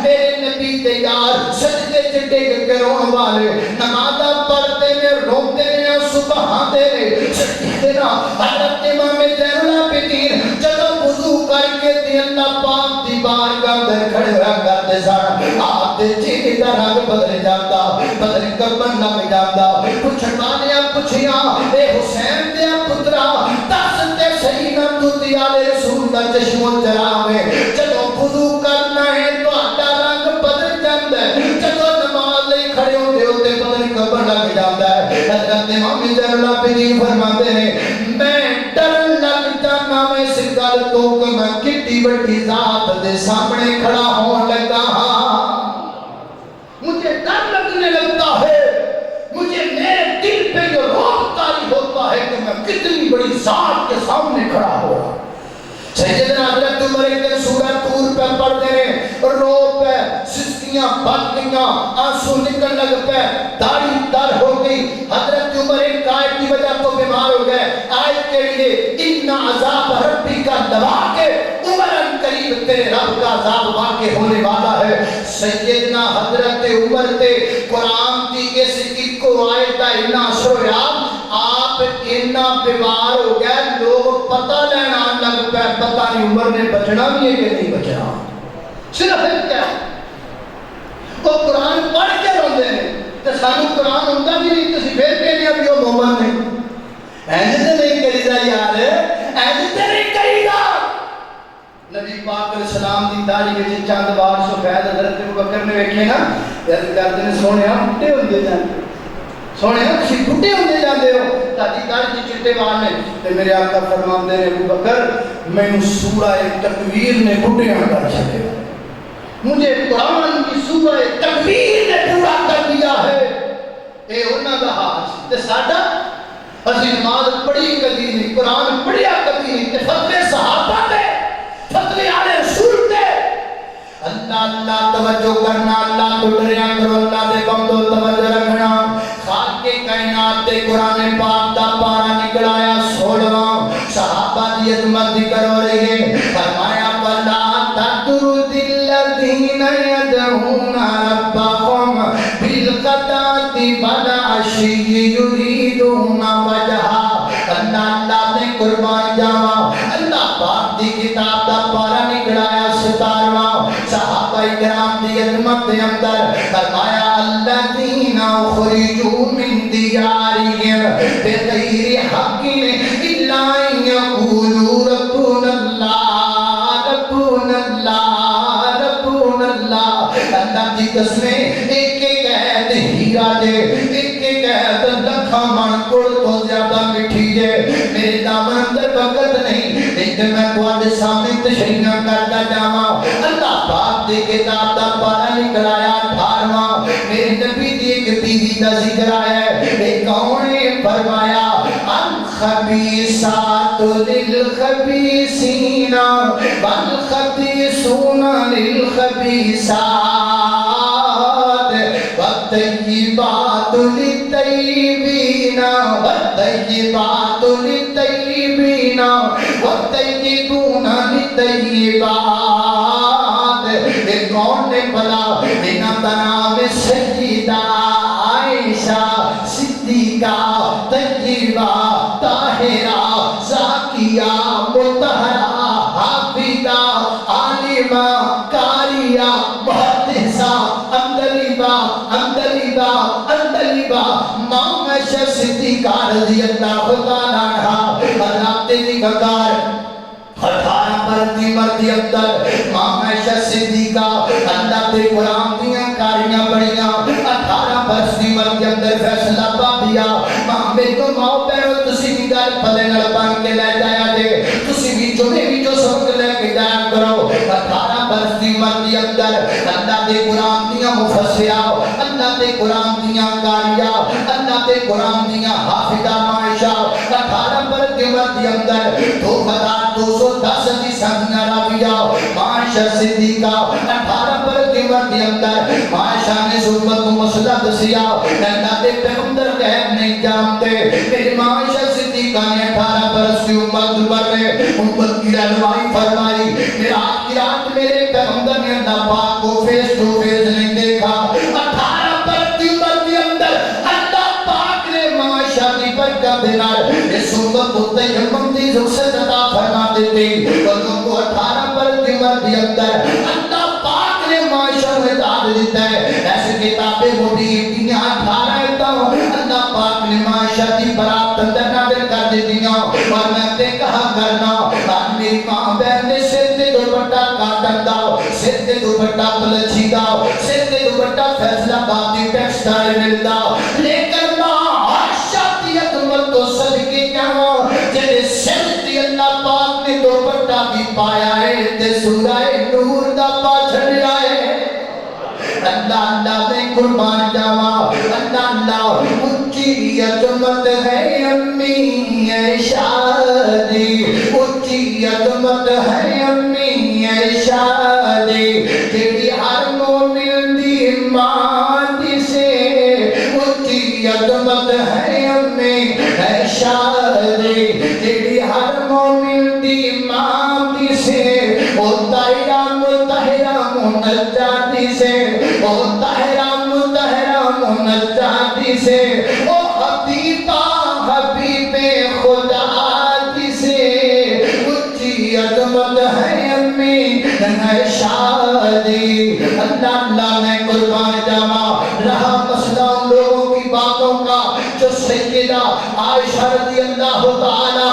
میرے نبی تے یار سجدے چ ڈگ کے رون والے نمازاں پڑھتے نے روندے نے سبحان دے سیدنا حضرت امام زین العابدین جدوں وضو کر کے تے اللہ پاک دی بارگاہ اندر کھڑے ہوا کرتے سن آپ دے چہرے دا رنگ بدل جاتا بدل کبن لگ جاتا پوچھن والیاں پوچھیاں اے حسین دے پترا دس تے صحیح نہ تو دیالے رسول دا چشمو چراوے جدوں وضو کرنا ہے تہاڈا رنگ بدل جاندا ہے جدوں نماز لئی کھڑے ہوندے ہو تے بدل کبن لگ جاتا ہے حضرت امام زین العابدین فرماتے ہیں میں ڈر لگ جانا میں اس گل تو کہ میں کتنی بڑی ذات دے سامنے کھڑا ہون لگا ہاں مجھے ڈر لگنے لگتا ہے مجھے میرے دل پہ یہ روب طاری ہوتا ہے کہ میں کتنی بڑی ذات کے سامنے کھڑا ہو رہا سیدنا حضرت عمر کے سورہ طور پہ پڑھتے ہیں رو پہ سسکیاں بھگ گئیاں آنسو نکل لگ پہ داڑھی در ہو گئی حضرت عمر ایک آیت کی وجہ تو بیمار ہو گئے آیت کے لیے اتنا عذاب ربی کا دبا کے عمرن قریب تیرے رب کا عذاب واقع ہونے والا ہے سیدنا حضرت عمر تے قرآن کی اس ایک کو آیت ہے اتنا اثر یاد آپ اتنا بیمار ہو گئے لوگ پتہ لینا لگ پہ پتہ نہیں عمر نے بچنا بھی ہے کہ نہیں بچنا صرف ہے کیا وہ قرآن پڑھ کے روندے ہیں تو سانو قرآن ہوندہ بھی نہیں تو پھر کہنے اب یہ مومن نہیں ایسے تو نہیں کریدہ یار ایسے تو نہیں کریدہ نبی پاک علیہ السلام دی داڑھی میں چاند بار سفید حضرت ابوبکر نے ویکھے نا یاد کرتے ہیں سونے ہم بڈھے ہوندے جاندے سونے ہم تسی بڈھے ہوندے جاندے ہو تہاڈی داڑھی دی چٹے وال نے تے میرے آقا فرماندے نے ابوبکر مینوں سورہ تکویر نے بڈھیاں کر چھڈیا مجھے قرآن کی سورہ تکویر نے پورا کر دیا ہے اے انہاں دا حال تے ساڈا اسی نماز پڑھی کبھی نہیں قرآن پڑھیا کبھی نہیں تے فتوے صحابہ دے فتوے آلے رسول دے اللہ اللہ توجہ کرنا اللہ تو ڈریا کرو اللہ دے بندو توجہ رکھنا خالق کائنات دے قرآن پاک دا پارا نکلایا 16واں صحابہ دی عظمت ذکر ہو رہی ہے فرمایا ولا تطرد الذین یدعون ربهم بالغداۃ والعشی یریدون وجہہ اللہ اللہ نے قربان جاواں اللہ پاک دی کتاب دا پارا نکلایا 17واں صحابہ کرام دی عظمت دے اندر فرمایا الذین اخرجوا من دیارہم بغیر حق الا ان یقولوا ربنا اللہ ربنا اللہ ربنا اللہ اللہ دی قسمیں ایک ایک عہد ہیرا دے ایک ایک عہد لکھا من کڑ تو زیادہ مٹھی دے میرے دامن اندر وقت نہیں لیکن میں تواڈے سامنے تشریح کرتا جاواں اللہ پاک دی کتاب دا پارا نکلایا 18واں میرے نبی دی ایک بیوی دا ذکر آیا ہے اے کون نے فرمایا الخبیثات للخبیثین والخبیثون للخبیثات والطیبات للطیبین والطیبات للطیبین والطیبون للطیبات ایک کون نے بلا انہاں دا نام سیدہ عائشہ صدیقہ طیبہ طاہرہ زاکیہ مطہرہ حافظہ عالمہ قاریہ محدثہ اندلیبہ ماں عائشہ صدیقہ رضی اللہ تعالیٰ عنہ اللہ تیری گھر 18 مردی اندر ماں عائشہ صدیقہ اللہ تے قرآن دیاں کاریاں بڑیاں 18 برس دی مرد پلے نال بن کے لے جایا جے تسی بھی جو سبق لے کے جایا کرو 18 برس دی عمر دی اندر اللہ دے قرآن دیاں مفسرہ اللہ دے قرآن دیاں قاریہ اللہ دے قرآن دیاں حافظہ معاشہ 18 برس دی عمر دی اندر 2210 دی سنگیاں راویہ معاشہ صدیقہ 18 برس دی عمر دی اندر معاشہ نے ظلمت و مسئلہ دسیا اللہ دے پیغمبر غیب نہیں جانتے میری معاشہ صدیقہ نے 18 برس کی عمر میں امت کی رہنمائی فرمائی میرا آج کی رات میرے پیغمبر نے اللہ پاک کو فیس ٹو فیس نہیں دیکھا 18 برس کی عمر کے اندر اللہ پاک نے معاشہ کی برکت دینا اس امت کو تیمم دی رخصت عطا فرما دیتے بندوں کو 18 برس کی عمر کے اندر اللہ پاک نے معاشہ میں داد دیتا ہے ایسے کتابیں مبین کی 18 اللہ پاک نے معاشہ کی برات اندر نادر کر دیتی اور میں تے کہا کرنا آج میری ماں بہن نے سر تے دوپٹہ کاٹن داؤ سر تے دوپٹہ پلچی داؤ سر تے دوپٹہ فیصلہ باتی ٹیکسٹائل مل داؤ لیکن ماں عائشہ دی عظمت تو صدقے جاؤ جنہیں سر تے اللہ پاک نے دوپٹہ بھی پایا ہے تے سورہ نور دا پاچھڑ آئے اللہ اللہ میں قربان جاوا اللہ اللہ اچھی عظمت ہے امی عائشہ دی اچھی عظمت ہے امی عائشہ دی جیڑی ہر مومن دی ماں دی سے اچھی عظمت ہے امی عائشہ دی جیڑی ہر مومن دی ماں دی سے او طاہرہ مطہرہ منجاتی سے او طاہرہ مطہرہ منجاتی سے او حبیبہ حبیب خدا کی سے اچھی عظمت ہے امی عائشہ دی اللہ اللہ میں قربان جاوا رہا مسئلہ ان لوگوں کی باتوں کا جو سیدہ عائشہ رضی اللہ تعالی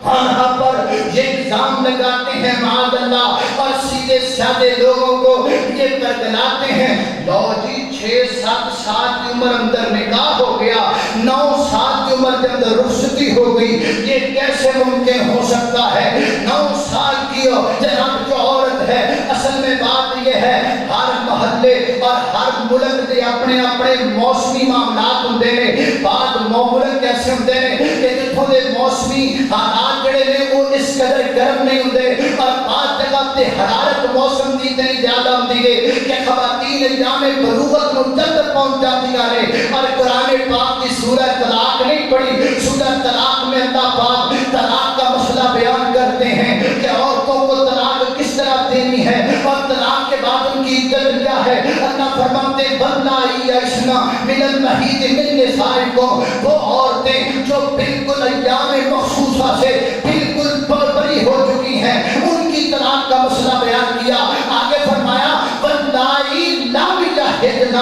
عنہ پر یہ الزام لگاتے ہیں معاذ اللہ اور سیدھے سادے لوگوں کو یہ برگلاتے ہیں لو جی 6-7 سال کی عمر اندر نکاح ہو گیا 9 سال کی عمر کے اندر رخصتی ہو گئی یہ کیسے ممکن ہو سکتا ہے 9 سال کی جناب جو عورت ہے اصل میں بات یہ ہے ہر محلے اور ہر ملک کے اپنے اپنے موسمی معاملات ہوندے ہیں بعض ملک ایسے ہوندے ہیں کہ جتھوں دے موسمی حالات جڑے نے وہ اس قدر گرم نہیں ہوندے اور بعض جگہ تے حرارت موسم دی اتنی زیادہ ہوندی ہے کہ خواتین ایام بلوغت نو جلد پہنچ جاتی ہیں اور قرآن پاک کی سورہ طلاق نہیں پڑھی سورہ طلاق میں اللہ پاک طلاق کا مسئلہ بیان کرتے ہیں کہ عورتوں کو طلاق کس طرح دینی ہے اور طلاق کے بعد ان کی عدت کیا ہے اللہ فرماتے بلّائی عشنا من المحید من نسائکم وہ عورتیں جو بالکل ایام مخصوصہ سے بالکل بری ہو چکی ہیں ان کی طلاق کا مسئلہ بیان کیا آگے فرمایا بلّائی لم یحضن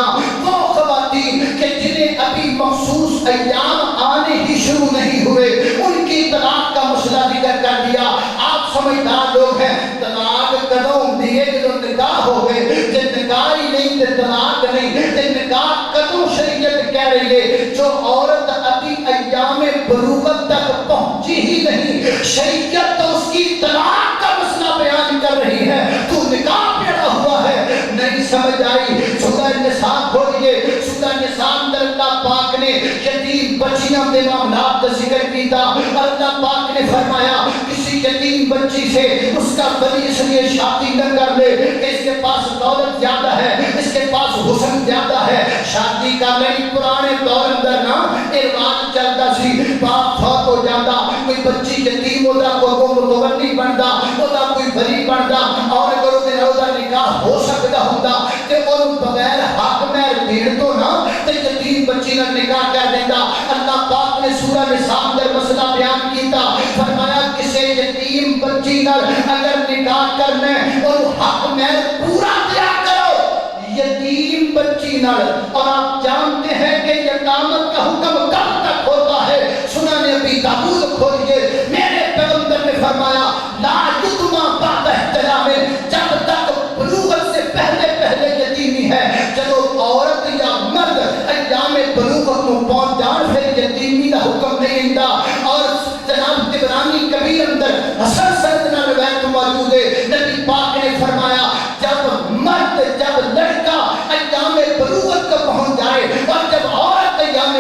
وہ خواتین کہ جنہیں ابھی مخصوص ایام آنے ہی شروع نہیں ہوئے ان کی طلاق کا مسئلہ ذکر کر دیا آپ سمجھدار لوگ ہیں طلاق کدوں دیے جو نکاح ہو گئے جن نکاح ہی نہیں تے طلاق نہیں تے نکاح کدوں شریعت کہہ رہی ہے جو عورت ابھی ایام بلوغت تک پہنچی ہی نہیں شریعت تو اس کی طلاق کا مسئلہ بیان کر رہی ہے تو نکاح پیدا ہوا ہے نہیں سمجھ آئی سورہ نساء کھولیے سورہ نساء اندر اللہ پاک نے یتیم بچیاں کے معاملات کا ذکر کیتا اللہ پاک نے فرمایا کسی یتیم بچی سے اس کا ولی اس لیے شادی نہ کر لے کہ اس کے پاس دولت زیادہ ہے اس کے پاس حسن زیادہ ہے شادی کا نہیں پرانے دور اندر نا رواج چلتا سی باپ فوت ہو جاتا کوئی بچی یتیم ہوتا کوئی متولی بنتا ہوتا کوئی ولی بنتا اور اگر وہ نکاح ہو سکتا ہوتا کہ ان بغیر حق مہر دین تو نہ تے یتیم بچی کا نکاح کر دیتا اللہ پاک نے سورہ نساء اندر مسئلہ بیان کیتا فرمایا کسی یتیم بچی کا اگر نکاح کرنا ہے اور حق مہر پورا دیا کرو یتیم بچی نال اور آپ جانتے ہیں کہ یتامت کا حکم کب تک ہوتا ہے سنن ابی داؤد کھولیے میرے پیغمبر نے فرمایا لا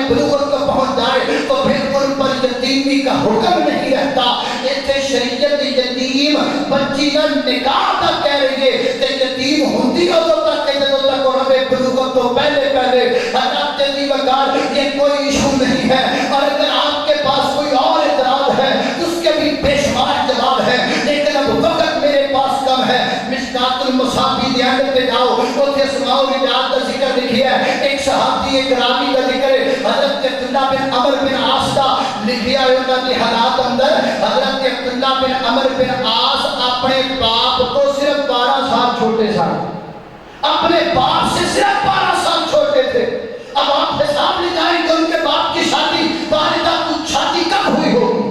بلوغت کو پہنچ جائے تو پھر ان پر یتیمی کا حکم نہیں رہتا. اتنے شریعت یتیم بچی کا نکاح تک کہہ رہی ہے کہ یتیم ہوتی ادو تک کہ جدو تک وہ ربے بلوغت تو پہلے حضرت جدی وقار یہ کوئی ایشو نہیں ہے. اور اگر آپ کے پاس کوئی اور اعتراض ہے اس کے بھی بے شمار جواب ہے، لیکن اب وقت میرے پاس کم ہے. مشکات المصابی دی اینڈ پہ جاؤ، اتنے اسماء الرجال کا ذکر لکھیا ہے. ایک صحابی ایک راوی کا ذکر ہے حضرت عبداللہ بن عمر بن عاص کا لکھیا ہے انہوں نے حالات اندر. حضرت عبداللہ بن عمر بن عاص اپنے باپ کو صرف 12 سال چھوٹے سن، اپنے باپ سے صرف 12 سال چھوٹے تھے. اب آپ حساب لے جائیں کہ ان کے باپ کی شادی والدہ کی شادی کب ہوئی ہوگی.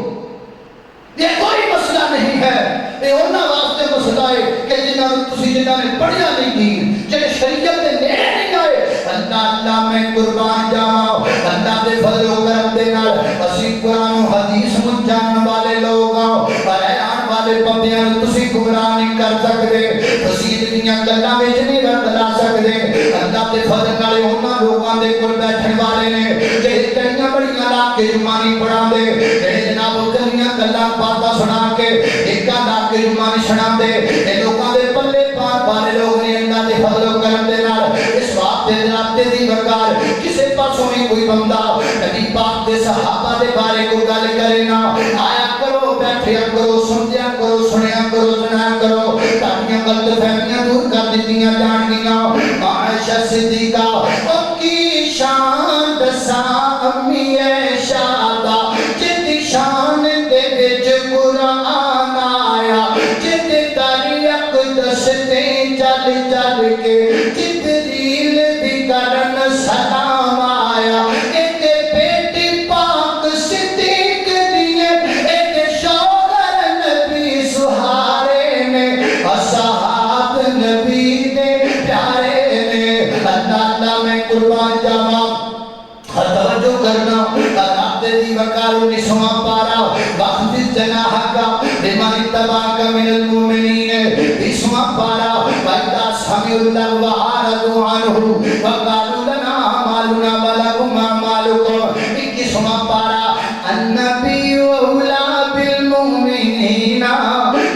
یہ کوئی مسئلہ نہیں ہے، یہ انہاں واسطے مسئلہ ہے کہ جنہاں نے پڑھیا نہیں کی، جنہیں شریعت کے نیڑے نہیں آئے. اللہ میں قربان جاؤں، اللہ دے فضل و کرم دے نال اسی قرآن و حدیث مجھ جان والے لوگ اور ایان والے پبیاں تسی گمراہ نہیں کر سکتے، تسی دنیا گلاں وچ نہیں بدلا سکتے. اللہ دے فضل نال انہاں لوگاں دے کول بیٹھن والے نے جڑے کڑیاں بڑیاں لا کے جمانی پڑھا دے، جڑے جناب کڑیاں گلاں باتاں سنا کے ایکا لا کے جمانی سنا دے. اے لوگاں دے پلے پار والے لوگ نے اللہ دے فضل و کرم دے نال اس وقت دے رات دی وقار کسے پاسوں میں کوئی بندہ نبی پاک دے صحابہ دے بارے کو گل کرے نا. آیا کرو، بیٹھیا کرو، سمجھیا کرو، سنیا کرو، سنایا کرو، تاکہ غلط فہمیاں دور کر دیتیاں جان گیاں. عائشہ صدیقہ ان کی شان دسا امی شادا جدی شان دے وچ قرآن آیا، جد دریق دستے چل چل کے جبریل دی کرن سلام آیا. ایک بیٹی پاک صدیق دیے، ایک شوہر نبی سہارے نے، اصحاب نبی دے پیارے نے. اللہ میں قربان جاواں، توجہ کرنا. رات دی وقار 19واں پارا وقت جناح کا لمن اتبعک من المؤمنین. 20واں پارا وَإِذَا سَمِعُوا اللَّغْوَ أَعْرَضُوا عَنْهُ وَقَالُوا لَنَا أَعْمَالُنَا وَلَكُمْ أَعْمَالُكُمْ. 21واں پارا النبی اولیٰ بالمؤمنین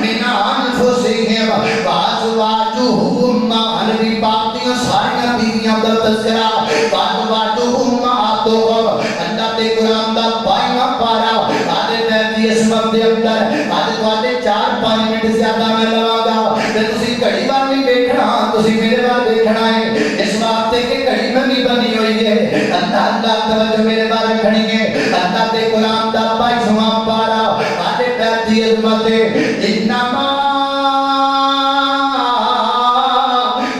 من انفسہم وازواجہ امہاتہم. نبی پاک دیاں ساریاں بیویاں دا تذکرہ وازواجہ امہاتہم. اللہ دے قرآن دا 22واں پارا آدھے بیتی اسمت دے اندر آدھے توادے 4-5 منٹ زیادہ میں لواں گا کہ تسی گھڑی بار نہیں بیٹھنا، تسی میرے بار بیٹھنا ہے. اس واسطے کہ گھڑی میں نہیں بنی ہوئی ہے. اللہ توجہ میرے بار کھڑی ہے. اللہ دے قرآن دا 22واں پارا آدھے بیتی اسمت دے انما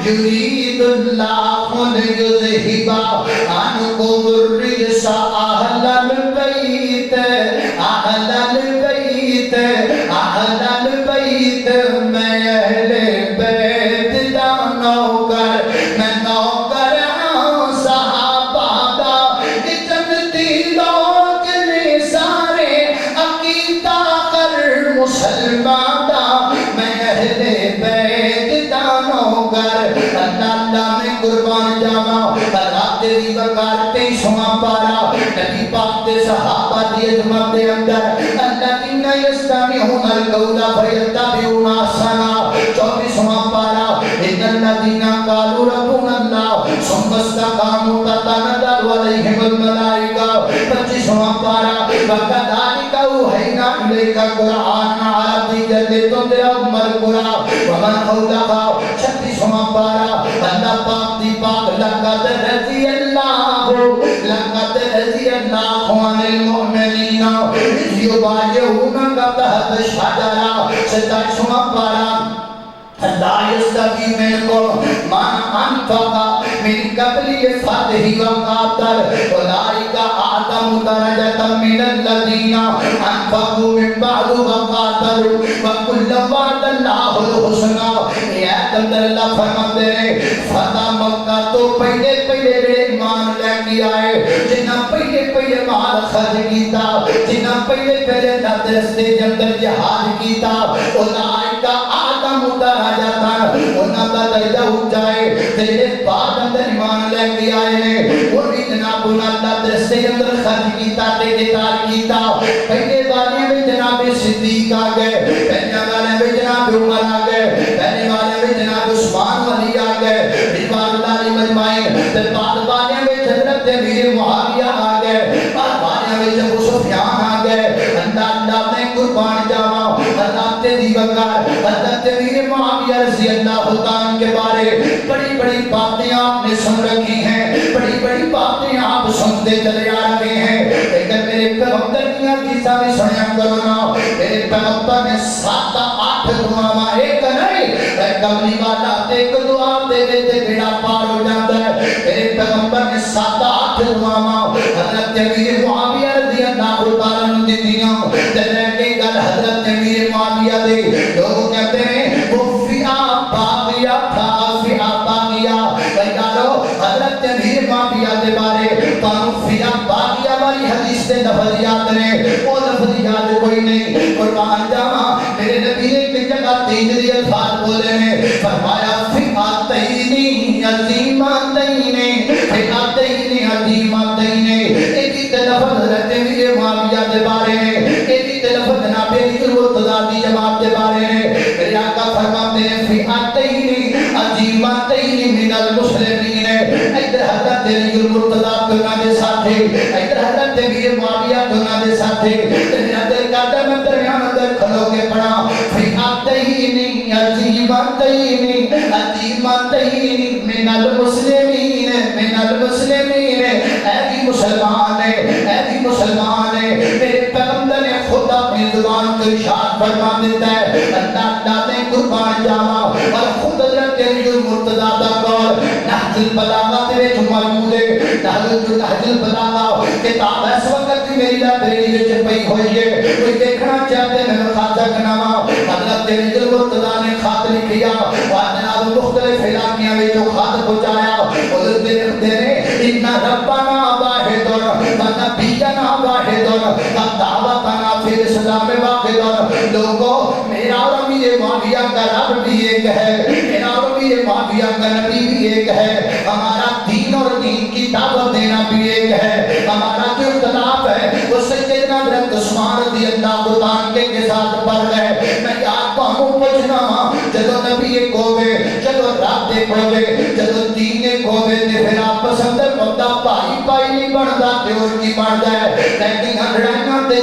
یرید اللہ لیذہب عنکم الرجس اہل البیت اہل البیت اہل البیت. میں اہل بیت دا نوکر، میں نوکر ہوں صحابہ دا. جنتی لوگ نے سارے عقیدہ کر مسلمان دا، میں اہل بیت دا نوکر. اللہ میں قربان جاواں. رات دی وقار 23واں پارا نبی پاک دے صحابہ دی عظمت دے اندر الذین یستمعون القول فیتبعون احسنہ. 24واں پارا ان الذین قالوا ربنا اللہ ثم استقاموا تتنزل علیہم الملائکہ. 25واں پارا وکذالک اوحینا الیک قرآنا عربیا لتنذر ام القری ومن حولہا. 36واں پارا اللہ پاک دی پاک لقد رضی اللہ عن المؤمنین اذ یبایعونک تحت الشجرہ. 27واں پارا لا يستوي منكم من أنفق من قبل الفتح وقاتل أولئك أعظم درجة من الذين أنفقوا من بعد وقاتلوا وكلا وعد الله الحسنى. یہ اندر اللہ فرماتے ہیں فتح مکہ تو پہلے ایمان لے کے آئے، جنہاں پہلے مال خرچ کیتا، جنہاں پہلے اللہ دے راستے دے اندر جہاد کیتا، اولئک اعظم درجہ انہاں دا درجہ اونچا ہے. جڑے بعد اندر ایمان لے کے آئے نے وہ بھی جناب اللہ دے راستے کے بارے بڑی بڑی باتیں آپ نے سن رکھی ہیں، بڑی بڑی باتیں آپ سنتے چلے آ رہے ہیں، لیکن میرے پیغمبر کی حدیثاں بھی سنیا کرو نا، میرے پیغمبر نے 7-8 دعاواں ایک نہیں، کملی والا ایک دعا دے دے بیڑا پار ہو جاتا ہے۔ میرے پیغمبر نے 7-8 دعاواں حضرت امیر معاویہ رضی اللہ تعالیٰ عنہ دی دیاں، جنہیں کہ گل حضرت امیر معاویہ دے لوگ کہتے ہیں وفیہ باغیہ فافیہ باغیہ، بھائی کہو حضرت امیر معاویہ دے بارے وفیہ باغیہ والی حدیث دے لفظ یاد نے، وہ لفظ یاد کوئی نہیں، قربان جاواں میرے نبی نے ایک جگہ 3 الفاظ بولے ہیں، فرمایا فئاتین عظیمتین فئاتین عظیمتین، ایک ہی لفظ حضرت امیر معاویہ دے بارے میں، ایک ہی لفظ جناب علی المرتضیٰ دی جماعت دے بارے میں، میرے آقا فرماتے ہیں فئاتین عظیمتین من المسلمین، ادھر حضرت علی المرتضیٰ دونوں دے ساتھے، ادھر حضرت امیر معاویہ دونوں دے ساتھے، ادھر کہتا میں درمیان اندر کھلو کے پڑھا فئاتین عظیمتین عظیمتین من المسلمین من المسلمین، اے بھی مسلمان ہے، اے بھی مسلمان ہے، میرے پیغمبر نے خود اپنی زبان کو ارشاد فرما دیتا ہے، اللہ نے قربان جاوا، اور خود حضرت علی المرتضیٰ دا قول نہج البلاغہ دے وچ موجود ہے، نہج البلاغہ کتاب اس وقت بھی میری لائبریری وچ پئی ہوئی ہے، کوئی دیکھنا چاہتے میں خط سکنا وا، حضرت علی المرتضیٰ نے خط لکھیا اور جناب مختلف علاقیاں میں جو خط پہنچایا، حضرت لکھتے ہیں ان ربنا واحد ونبینا واحد ودعوتنا فی الاسلام واحد، لوگوں میرا اور امیر معاویہ کا رب بھی ایک ہے، میرا اور امیر معاویہ کا نبی بھی ایک ہے، ہمارا دین اور دین کی دعوت دینا بھی ایک ہے، ہمارا جو اختلاف ہے وہ سیدنا حضرت عثمان رضی اللہ عنہ کے ساتھ پر ہے، میں آپ کو ہم پوچھنا ہاں جدو نبی ایک ہوئے، جدو رب ایک ہوئے، جدو دین ایک ہوئے، پھر آپ پسند بندہ پائی پائی نہیں بڑھتا دیور کی بڑھتا ہے، لیکن لڑائیاں تے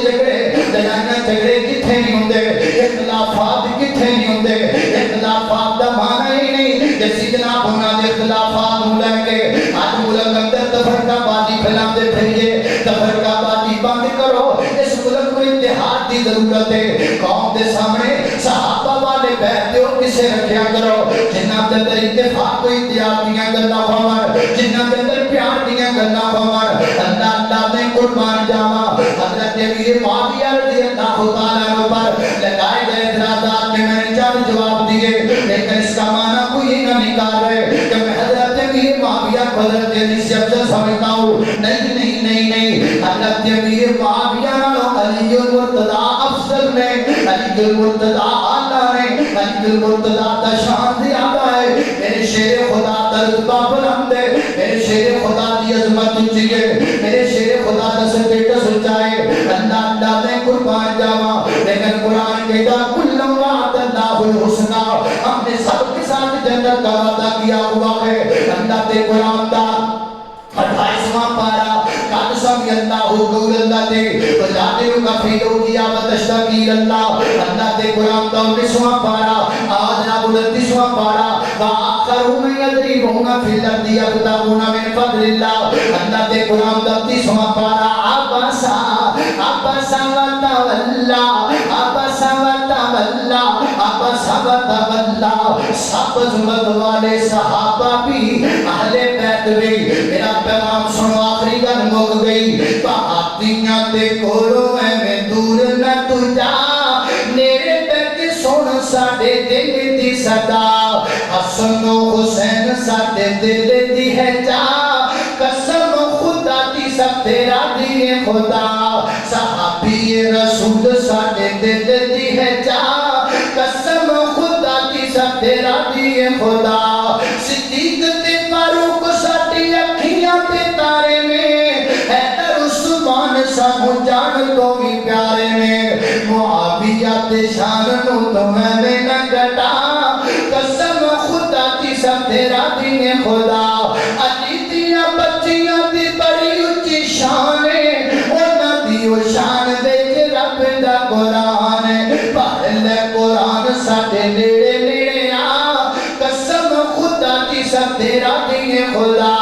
جھگڑے کتھے نہیں ہوندے، اختلافات کتھے نہیں ہوندے، اختلافات دا معنی ہی نہیں جیسی جناب ہونا دے اختلافات ہوں لے کے آج ملک اندر تفرقہ بازی پھیلان دے پھریے، تفرقہ بازی بند کرو، اس ملک کو اتحاد دی ضرورت ہے، قوم دے سامنے صحابہ والے بیٹھتے ہو کسے رکھیا کرو، جنہ دے اندر اتفاق کو اتحاد دیاں گلنا ہومر، جنہ دے اندر پیار دیاں گلنا ہومر، اللہ نے قربان جاوا، حضرت امیر معاویہ رضی اللہ تعالیٰ عنہ پر لگائے گئے اعتراضات کے میں نے 4 جواب دیے، لیکن اس کا معنی کوئی نہ نکال رہے کہ میں حضرت امیر معاویہ کو حضرت علی سے افضل سمجھتا ہوں، نہیں نہیں نہیں نہیں، حضرت امیر معاویہ علی المرتضیٰ افضل نے، علی المرتضیٰ اعلیٰ نے، علی المرتضیٰ کا شان زیادہ ہے، میرے شیر خدا کا رتبہ بلند ہے، میرے شیر خدا کی عظمت اونچی ہے، میرے شیر خدا کا سٹیٹس اونچا ہے، اللہ نے قربان جاوا، لیکن قرآن کہتا کل وعد اللہ الحسنہ، ہم نے سب کے ساتھ جنت کا وعدہ کیا ہوا ہے، اللہ نے قرآن دا 28واں پارا قد سمع اللہ قول اللہ دے وجادلک فی الحجیہ وتشتکی اللہ، اللہ دے قرآن دا 19واں پارا آج جناب 29واں پارا وآخرون یضربون فی الارض یبتغون من فضل اللہ، اللہ دے قرآن دا 30واں پارا عبسا عبسا وتولا عبسا وتولا عبسا وتولا، سب زمد والے صحابہ بھی اہل بیت بھی، میرا پیغام سنو آخری گل مک گئی، پہاتیاں تے کولو میں دور نہ تجا، میرے بیت سن ساڑے دل دی صدا، حسن و حسین ساڑے دل دی ہے جا، قسم خدا دی سب تیرا دی خدا، صحابی رسول ساڑے دل دی ہے جا، قسم خدا دی سب تیرا دی خدا، صدیق تے فاروق ساڑی اکھیاں تے تارے میں، حیدر عثمان سانو جان تو بھی پیارے میں، معاویہ تے شان نو تو میں نہ گٹا، قسم خدا دی سب تیرا دی خدا، علی دیاں بچیاں دی بڑی اچھی شان ہے، اونا دیو شان وچ رب دا قرآن ہے، پڑھ لے قرآن ساڈے نیڑے نیڑے آ، قسم دی سب تیرا دین خدا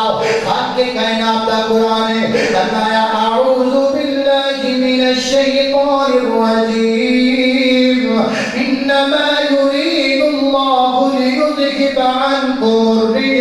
خالق کائنات دا قرآن ہے فرمایا اعوذ باللہ من الشیطان الرجیم انما يريد الله ليذهب عنكم الرجس